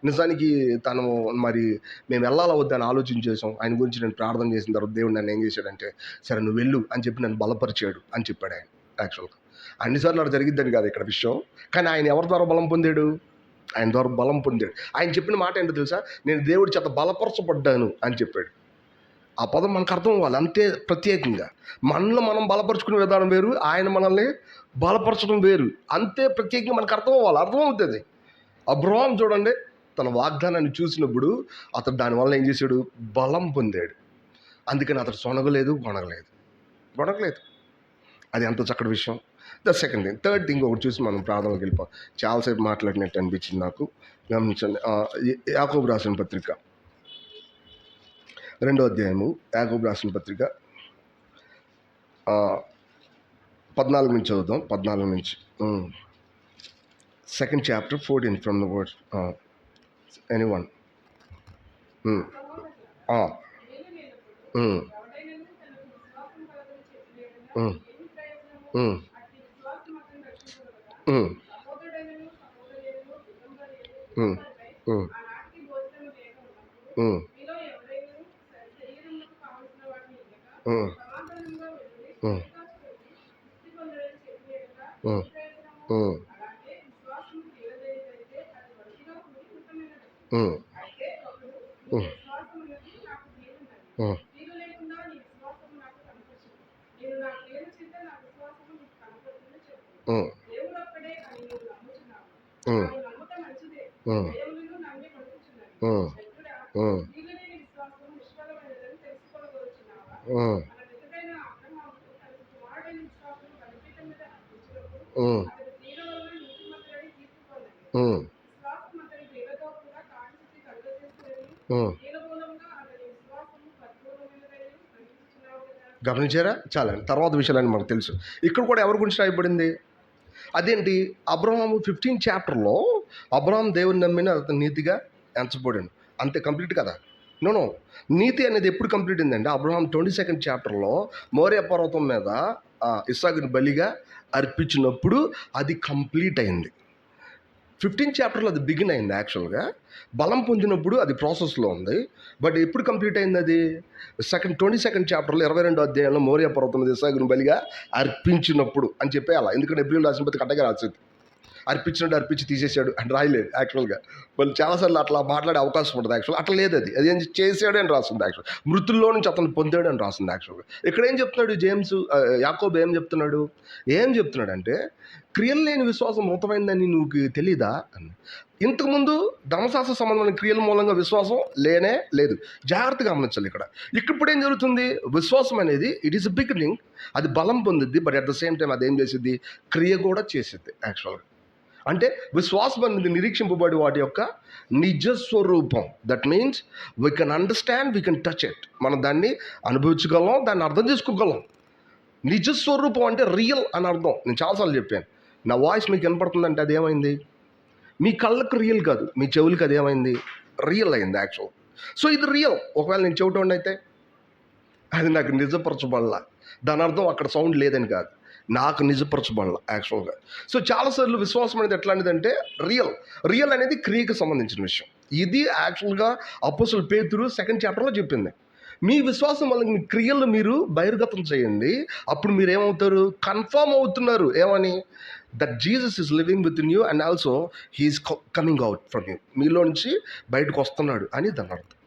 Speaker 1: నిజానికి తను మరి మేము వెళ్ళాలా వద్దని ఆలోచించేసాం. ఆయన గురించి నేను ప్రార్థన చేసిన తర్వాత దేవుడు నన్ను ఏం చేశాడంటే, సరే నువ్వు వెళ్ళు అని చెప్పి నన్ను బలపరిచాడు అని చెప్పాడు ఆయన. యాక్చువల్గా అన్నిసార్లు అలా జరిగిద్దని కాదు ఇక్కడ విషయం, కానీ ఆయన ఎవరి ద్వారా బలం పొందాడు, ఆయన ద్వారా బలం పొందాడు. ఆయన చెప్పిన మాట ఏంటో తెలుసా, నేను దేవుడి చేత బలపరచబడ్డాను అని చెప్పాడు. ఆ పదం మనకు అర్థం అవ్వాలి. అంతే, ప్రత్యేకంగా మనల్ని మనం బలపరుచుకునే విధానం వేరు, ఆయన మనల్ని బలపరచడం వేరు. అంతే ప్రత్యేకంగా మనకు అర్థం అవ్వాలి, అర్థమవుతుంది. అబ్రహాం చూడండి, తన వాగ్దానాన్ని చూసినప్పుడు అతడు దానివల్ల ఏం చేశాడు, బలం పొందాడు. అందుకని అతడు సొనగలేదు, గొనగలేదు. అది ఎంత చక్కటి విషయం. The second thing, third thing ఒకటి చూసి మనం ప్రార్థనలోకి వెళ్ళిపోం. చాలాసేపు మాట్లాడినట్టు అనిపించింది నాకు. గమనించండి, యాకోబు రాసిన పత్రిక 2వ అధ్యాయము, యాకోబు రాసిన పత్రిక 14 నుంచి చదువుదాం. 14 నుంచి 2nd chapter 14 from the word. Anyone? గమనించారా? చాలండి, తర్వాత విషయాలని మనకు తెలుసు. ఇక్కడ కూడా ఎవరి గురించి రాయబడింది? అదేంటి, అబ్రహాము 15th chapterలో అబ్రహాం దేవుని నమ్మిన అతను నీతిగా ఎంచబడెను. అంతే కంప్లీట్ కదా? నో. నీతి అనేది ఎప్పుడు కంప్లీట్ అయిందంటే అబ్రహాం 22nd చాప్టర్లో మోరియా పర్వతం మీద ఇస్సాకుని బలిగా అర్పించినప్పుడు అది కంప్లీట్ అయింది. 15th చాప్టర్లో అది బిగిన్ అయింది. యాక్చువల్గా బలం పొందినప్పుడు అది ప్రాసెస్లో ఉంది. బట్ ఎప్పుడు కంప్లీట్ అయింది అది? 22nd చాప్టర్లో 22వ అధ్యాయంలో మోరియా పర్వతం మీద ఇస్సాకుని బలిగా అర్పించినప్పుడు అని చెప్పేయాలి. ఎందుకంటే ఎబ్రిల్ రాసిన ప్రతి కట్టగా రాసేది అర్పించినట్టు అర్పించి తీసేశాడు అని రాయలేదు. యాక్చువల్గా వాళ్ళు చాలాసార్లు అట్లా మాట్లాడే అవకాశం ఉంటుంది. యాక్చువల్ అట్లా లేదు, అది ఏం చేశాడు అని రాస్తుంది. యాక్చువల్ మృతుల్లో నుంచి అతను పొందాడు అని రాస్తుంది. యాక్చువల్గా ఇక్కడ ఏం చెప్తున్నాడు యాకోబు ఏం చెప్తున్నాడంటే క్రియలు లేని విశ్వాసం మృతమైందని నువ్వు తెలీదా అని. ఇంతకుముందు ధర్మశాస్త్ర సంబంధమైన క్రియల మూలంగా విశ్వాసం లేనే లేదు. జాగ్రత్తగా గమనించాలి. ఇక్కడ ఇప్పుడు ఏం జరుగుతుంది? విశ్వాసం అనేది ఇట్ ఈస్ బిగినింగ్, అది బలం పొందిద్ది. But at the same time అది ఏం చేసిద్ది? క్రియ కూడా చేసిద్ది. యాక్చువల్గా అంటే విశ్వాసం అనేది నిరీక్షింపబడి వాటి యొక్క నిజస్వరూపం. That means we can understand, we can touch it. మనం దాన్ని అనుభవించగలం, దాన్ని అర్థం చేసుకోగలం. నిజస్వరూపం అంటే రియల్ అని అర్థం. నేను చాలాసార్లు చెప్పాను. నా వాయిస్ మీకు వినపడుతుందంటే అదేమైంది? మీ కళ్ళకు రియల్ కాదు, మీ చెవులకి అదేమైంది? రియల్ అయింది. యాక్చువల్ సో ఇది రియల్. ఒకవేళ నేను చెవిటోండి అయితే అది నాకు నిజపరచబడలా. దాని అర్థం అక్కడ సౌండ్ లేదని కాదు, నాకు నిజపరచబడాల. యాక్చువల్గా సో చాలాసార్లు విశ్వాసం అనేది ఎట్లాంటిదంటే రియల్ అనేది క్రియకు సంబంధించిన విషయం. ఇది యాక్చువల్గా అపోస్తలుడు పేతురు 2nd చాప్టర్లో చెప్పింది. మీ విశ్వాసం వల్ల మీ క్రియలు మీరు బహిర్గతం చేయండి. అప్పుడు మీరు ఏమవుతారు? కన్ఫర్మ్ అవుతున్నారు. ఏమని? That Jesus is living with in you and also he is coming out from you. మీలో నుంచి బయటకు వస్తున్నాడు అని దాని అర్థం.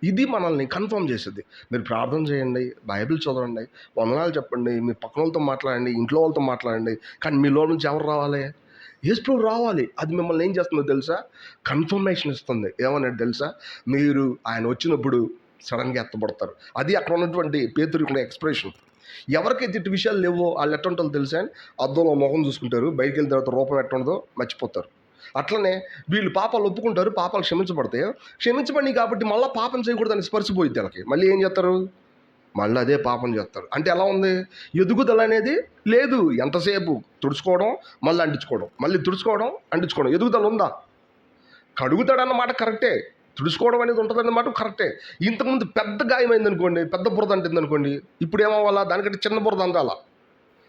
Speaker 1: ఇది మనల్ని కన్ఫర్మ్ చేసేది. మీరు ప్రార్థన చేయండి, బైబిల్ చదవండి, వందనాలు చెప్పండి, మీ పక్కన వాళ్ళతో మాట్లాడండి, ఇంట్లో వాళ్ళతో మాట్లాడండి, కానీ మీలో నుంచి ఎవరు రావాలి? యేసు రావాలి. అది మిమ్మల్ని ఏం చేస్తుందో తెలుసా? కన్ఫర్మేషన్ ఇస్తుంది. ఏమన్నట్టు తెలుసా? మీరు ఆయన వచ్చినప్పుడు సడన్గా ఎత్తబడతారు. అది అక్కడ ఉన్నటువంటి పేతురు యొక్క ఎక్స్ప్రెషన్. ఎవరికైతే ఇటు విషయాలు లేవో వాళ్ళు ఎట్ట ఉంటారో తెలుసా? అద్దంలో మొహం చూసుకుంటారు, బయటికి వెళ్ళిన తర్వాత రూపం ఎట్ట ఉండదో మర్చిపోతారు. అట్లనే వీళ్ళు పాపాలు ఒప్పుకుంటారు, పాపాలు క్షమించబడతాయి. క్షమించబడి కాబట్టి మళ్ళీ పాపం చేయకూడదని స్పర్శపోయిద్ది వాళ్ళకి. మళ్ళీ ఏం చేస్తారు? మళ్ళీ అదే పాపం చేస్తారు. అంటే ఎలా ఉంది? ఎదుగుదల అనేది లేదు. ఎంతసేపు తుడుచుకోవడం, మళ్ళీ అంటించుకోవడం, మళ్ళీ తుడుచుకోవడం, అంటించుకోవడం. ఎదుగుదల ఉందా? కడుగుతాడన్నమాట కరెక్టే, తుడుచుకోవడం అనేది ఉంటుందన్నమాట కరెక్టే. ఇంతకుముందు పెద్ద గాయమైంది అనుకోండి, పెద్ద బురద అంటుంది అనుకోండి, ఇప్పుడు ఏమవ్వాలా? దానికంటే చిన్న బురద అందాలా.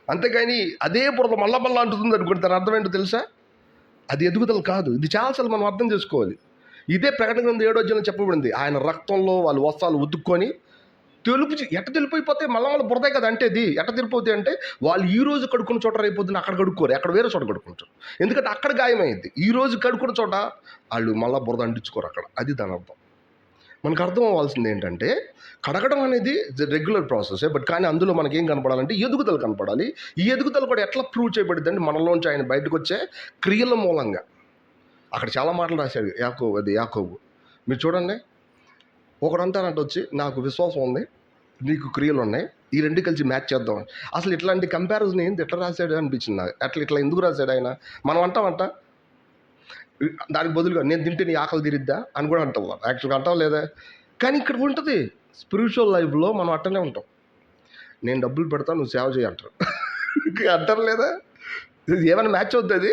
Speaker 1: అంతేగాని అదే బురద మళ్ళా అంటుతుంది అనుకోండి, దాని అర్థం ఏంటో తెలుసా? అది ఎదుగుదల కాదు. ఇది చాలాసార్లు మనం అర్థం చేసుకోవాలి. ఇదే ప్రకటన గ్రంథం 7వ అధ్యాయంలో చెప్పబడింది. ఆయన రక్తంలో వాళ్ళు వస్త్రాలు ఉతుక్కొని ఎట్ట తెలిపోయిపోతే మళ్ళీ బురదే కదా. అంటే అది ఎట్ట తెలిపోతాయి అంటే వాళ్ళు ఈ రోజు కడుక్కున్న చోట రేపొద్దున అక్కడ కడుక్కోరు, అక్కడ వేరే చోట కడుక్కుంటారు. ఎందుకంటే అక్కడ గాయమైంది. ఈ రోజు కడుక్కున్న చోట వాళ్ళు మళ్ళీ బురద అంటించుకోరు అక్కడ. అది దాని అర్థం. మనకు అర్థం అవ్వాల్సింది ఏంటంటే కడగడం అనేది రెగ్యులర్ ప్రాసెస్. బట్ కానీ అందులో మనకేం కనపడాలంటే ఎదుగుదల కనపడాలి. ఈ ఎదుగుదల కూడా ఎట్లా ప్రూవ్ చేయబడింది అంటే మనలోంచి ఆయన బయటకు వచ్చే క్రియల మూలంగా. అక్కడ చాలా మాటలు రాశాడు యాకోబు. మీరు చూడండి, ఒకడంటారంట వచ్చి నాకు విశ్వాసం ఉంది, నీకు క్రియలు ఉన్నాయి, ఈ రెండు కలిసి మ్యాచ్ చేద్దాం. అసలు ఇట్లాంటి కంపారిజన్ ఏంటి? ఎట్లా రాశాడు అనిపించింది నాకు. ఇట్లా ఎందుకు రాశాడు ఆయన? మనం అంటామంట దానికి బదులుగా నేను తింటే నీ ఆకలి తీరిద్దా అని కూడా అంటాం. యాక్చువల్గా అంటాం లేదా? కానీ ఇక్కడ ఉంటుంది స్పిరిచువల్ లైఫ్లో మనం అట్టనే ఉంటాం. నేను డబ్బులు పెడతాను, నువ్వు సేవ చేయి అంటారు. అంటారు లేదా? ఏమైనా మ్యాచ్ అవుతుంది? అది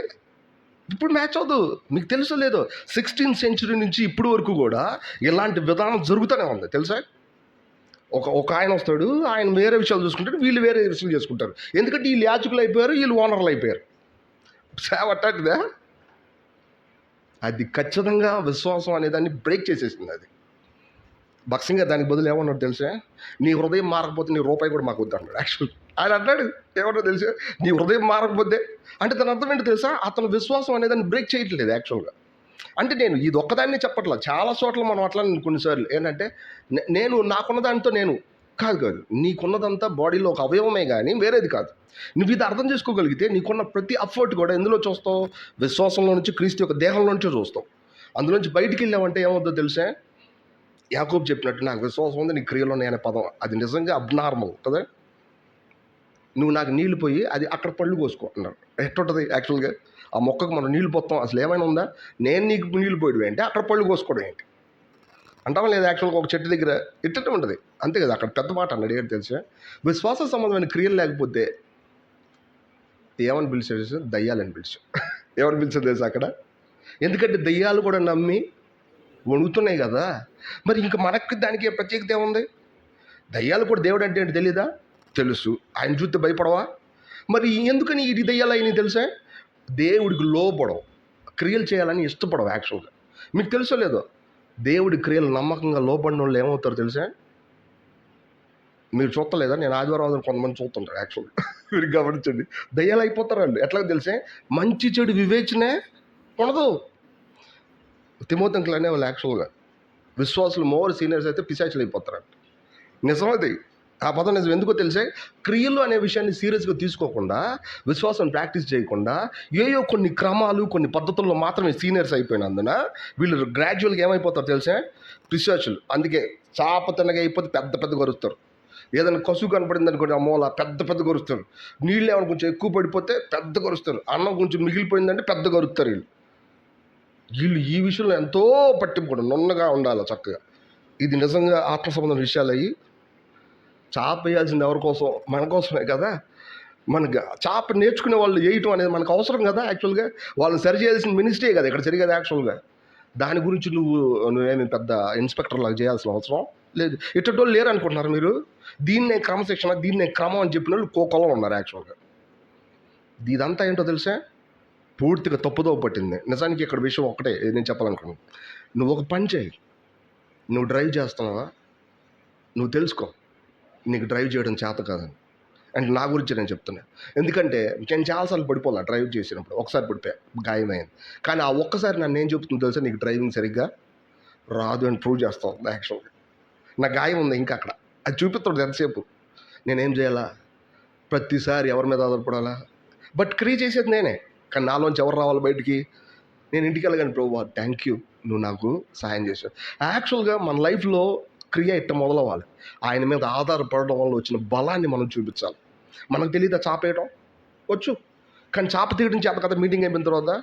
Speaker 1: ఇప్పుడు మ్యాచ్ అవ్వదు. మీకు తెలుసో లేదో 16th century నుంచి ఇప్పుడు వరకు కూడా ఇలాంటి విధానం జరుగుతూనే ఉంది తెలుసా. ఒక ఆయన వస్తాడు, ఆయన వేరే విషయాలు చూసుకుంటాడు, వీళ్ళు వేరే విషయాలు చేసుకుంటారు. ఎందుకంటే వీళ్ళు యాజకులు అయిపోయారు, వీళ్ళు ఓనర్లు అయిపోయారు. సేవ అట్టాటిదా? అది ఖచ్చితంగా విశ్వాసం అనేదాన్ని బ్రేక్ చేసేసింది. అది భక్సింగా దానికి బదులు ఏమన్నాడు తెలుసా? నీ హృదయం మారకపోతే నీ రూపాయి కూడా మాకు వద్దు అన్నాడు. యాక్చువల్ ఆయన అన్నాడు ఏమన్నా తెలుసా? నీ హృదయం మారకపోతే అంటే దాని అర్థం ఏంటో తెలుసా? అతను విశ్వాసం అనేదాన్ని బ్రేక్ చేయట్లేదు. యాక్చువల్గా అంటే నేను ఇది ఒక్కదాన్ని చెప్పట్లా, చాలా చోట్ల మనం అట్లా కొన్నిసార్లు ఏంటంటే నేను నాకున్న దానితో నేను కాదు నీకున్నదంతా బాడీలో ఒక అవయవమే కానీ వేరేది కాదు. నువ్వు ఇది అర్థం చేసుకోగలిగితే నీకున్న ప్రతి అఫర్ట్ కూడా ఎందులో చూస్తావు? విశ్వాసంలో నుంచి, క్రీస్తు యొక్క దేహంలో నుంచే చూస్తావు. అందులోంచి బయటికి వెళ్ళామంటే ఏమవుతుందో తెలుసా? యాకోబు చెప్పినట్టు నాకు విశ్వాసం ఉంది, నీ క్రియలో అనే పదం అది నిజంగా అబ్నార్మల్ కదా. నువ్వు నాకు నీళ్ళు పోయి అది అక్కడ పళ్ళు కోసుకో అన్నాడు. ఎట్టుంటుంది యాక్చువల్గా? ఆ మొక్కకు మనం నీళ్ళు పోతాం, అసలు ఏమైనా ఉందా? నేను నీకు నీళ్ళు పోయడం ఏంటి, అక్కడ పళ్ళు కోసుకోవడం ఏంటి అంటావా లేదా? యాక్చువల్గా ఒక చెట్టు దగ్గర ఇట్టనే ఉంటుంది అంతే కదా. అక్కడ పెద్ద మాట అన్నాడు ఏంటి తెలుసా? విశ్వాస సంబంధమైన క్రియలు లేకపోతే ఏమని పిలిచాడు? దయ్యాలని పిలిచాడు. ఏమని పిలిచాడు తెలుసా అక్కడ? ఎందుకంటే దయ్యాలు కూడా నమ్మి వణుకుతున్నాయి కదా. మరి ఇంక మనకి దానికి ప్రత్యేకత ఏముంది? దయ్యాలు కూడా దేవుడు అంటే ఏంటి తెలీదా? తెలుసు. ఆయన చూస్తే భయపడవా? మరి ఎందుకని ఇది దయ్యాలు అయినాయి తెలుసా? దేవుడికి లోబడవు, క్రియలు చేయాలని ఇష్టపడవు యాక్చువల్గా. మీకు తెలుసో లేదో, దేవుడి క్రియలు నమ్మకంగా లోబడిన వాళ్ళు ఏమవుతారో తెలుసా? మీరు చూస్తలేదా? నేను ఆదివారం కొంతమంది చూస్తుంటారు యాక్చువల్గా. మీరు గమనించండి, దయ్యాలు అయిపోతారు వాళ్ళు. ఎట్లా తెలుసా? మంచి చెడు వివేచనే ఉండదు. తిమోతికి అనేవాళ్ళు యాక్చువల్గా విశ్వాసులు మోర్ సీనియర్స్ అయితే పిశాచులు అయిపోతారు. నిజమది. ఆ పదం నిజం. ఎందుకో తెలిసే, క్రియలు అనే విషయాన్ని సీరియస్గా తీసుకోకుండా, విశ్వాసం ప్రాక్టీస్ చేయకుండా, ఏయో కొన్ని క్రమాలు కొన్ని పద్ధతుల్లో మాత్రమే సీనియర్స్ అయిపోయినందున వీళ్ళు గ్రాడ్యువల్గా ఏమైపోతారు తెలిసే? పిశాచులు. అందుకే చాప తిన్నగా అయిపోతే పెద్ద పెద్ద గరుస్తారు. ఏదైనా కసువు కనపడింది అనుకోండి, అమ్మోలా పెద్ద పెద్ద గరుస్తారు. నీళ్ళు ఏమైనా కొంచెం ఎక్కువ పడిపోతే పెద్ద గరుస్తారు. అన్నం కొంచెం మిగిలిపోయిందంటే పెద్ద గరుస్తారు. వీళ్ళు ఈ విషయంలో ఎంతో పట్టింపుకోవడం, నున్నగా ఉండాలి చక్కగా. ఇది నిజంగా ఆత్మ సంబంధం విషయాలు అయ్యి. చాప వేయాల్సింది ఎవరి కోసం? మన కోసమే కదా. మనకి చాప నేర్చుకునే వాళ్ళు వేయటం అనేది మనకు అవసరం కదా యాక్చువల్గా. వాళ్ళు సరి చేయాల్సిన మినిస్ట్రీ కదా ఇక్కడ జరిగేది యాక్చువల్గా. దాని గురించి నువ్వేమి పెద్ద ఇన్స్పెక్టర్ లాగా చేయాల్సిన అవసరం లేదు. ఇట్టోళ్ళు లేరు అనుకుంటున్నారు మీరు. దీన్నే క్రమశిక్షణ, దీన్నే క్రమం అని చెప్పిన వాళ్ళు కోకొలం ఉన్నారు యాక్చువల్గా. ఇదంతా ఏంటో తెలుసా? పూర్తిగా తప్పుదో పట్టింది. నిజానికి ఇక్కడ విషయం ఒకటే నేను చెప్పాలనుకున్నాను. నువ్వు ఒక పని చేయి. నువ్వు డ్రైవ్ చేస్తున్నావా? నువ్వు తెలుసుకో నీకు డ్రైవ్ చేయడం చేత కాదని. అండ్ నా గురించి నేను చెప్తున్నా. ఎందుకంటే నేను చాలాసార్లు పడిపోలే డ్రైవ్ చేసినప్పుడు. ఒకసారి పడిపోయా, గాయమైంది. కానీ ఆ ఒక్కసారి నన్ను ఏం చెప్తుందో తెలుసా? నీకు డ్రైవింగ్ సరిగ్గా రాదు అని ప్రూవ్ చేస్తాం యాక్చువల్గా. నా గాయం ఉంది ఇంకా అక్కడ. అది చూపిస్తాడు ఎంతసేపు. నేనేం చేయాలా? ప్రతిసారి ఎవరి మీద ఆధారపడాలా? బట్ క్రియ చేసేది నేనే. కానీ నాలోంచి ఎవరు రావాలి బయటికి? నేను ఇంటికి వెళ్ళగానే ప్రభువా థ్యాంక్ యూ, నువ్వు నాకు సహాయం చేశావు. యాక్చువల్గా మన లైఫ్లో క్రియ ఇట్ట మొదలవ్వాలి. ఆయన మీద ఆధారపడడం వల్ల వచ్చిన బలాన్ని మనం చూపించాలి. మనకు తెలియదా చాప వేయడం? వచ్చు. కానీ చాప తీయడం చేత కదా. మీటింగ్ అయిపోయిన తర్వాత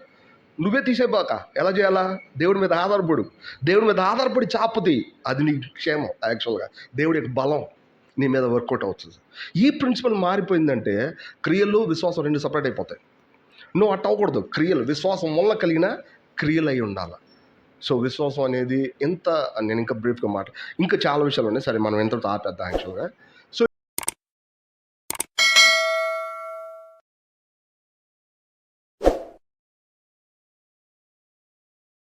Speaker 1: నువ్వే తీసేబాక. ఎలా చేయాలా? దేవుడి మీద ఆధారపడు. దేవుడి మీద ఆధారపడి చాపతి. అది నీ క్షేమం యాక్చువల్గా. దేవుడి యొక్క బలం నీ మీద వర్కౌట్ అవుతుంది. ఈ ప్రిన్సిపల్ మారిపోయిందంటే క్రియలు విశ్వాసం రెండు సపరేట్ అయిపోతాయి. నువ్వు అట్ట అవ్వకూడదు. క్రియలు విశ్వాసం వల్ల కలిగిన క్రియలు అయి ఉండాలి. సో విశ్వాసం అనేది ఎంత, నేను ఇంకా బ్రీఫ్గా ఇంకా చాలా విషయాలు ఉన్నాయి. సరే మనం ఎంతతో ఆపేద్దాం యాక్చువల్గా.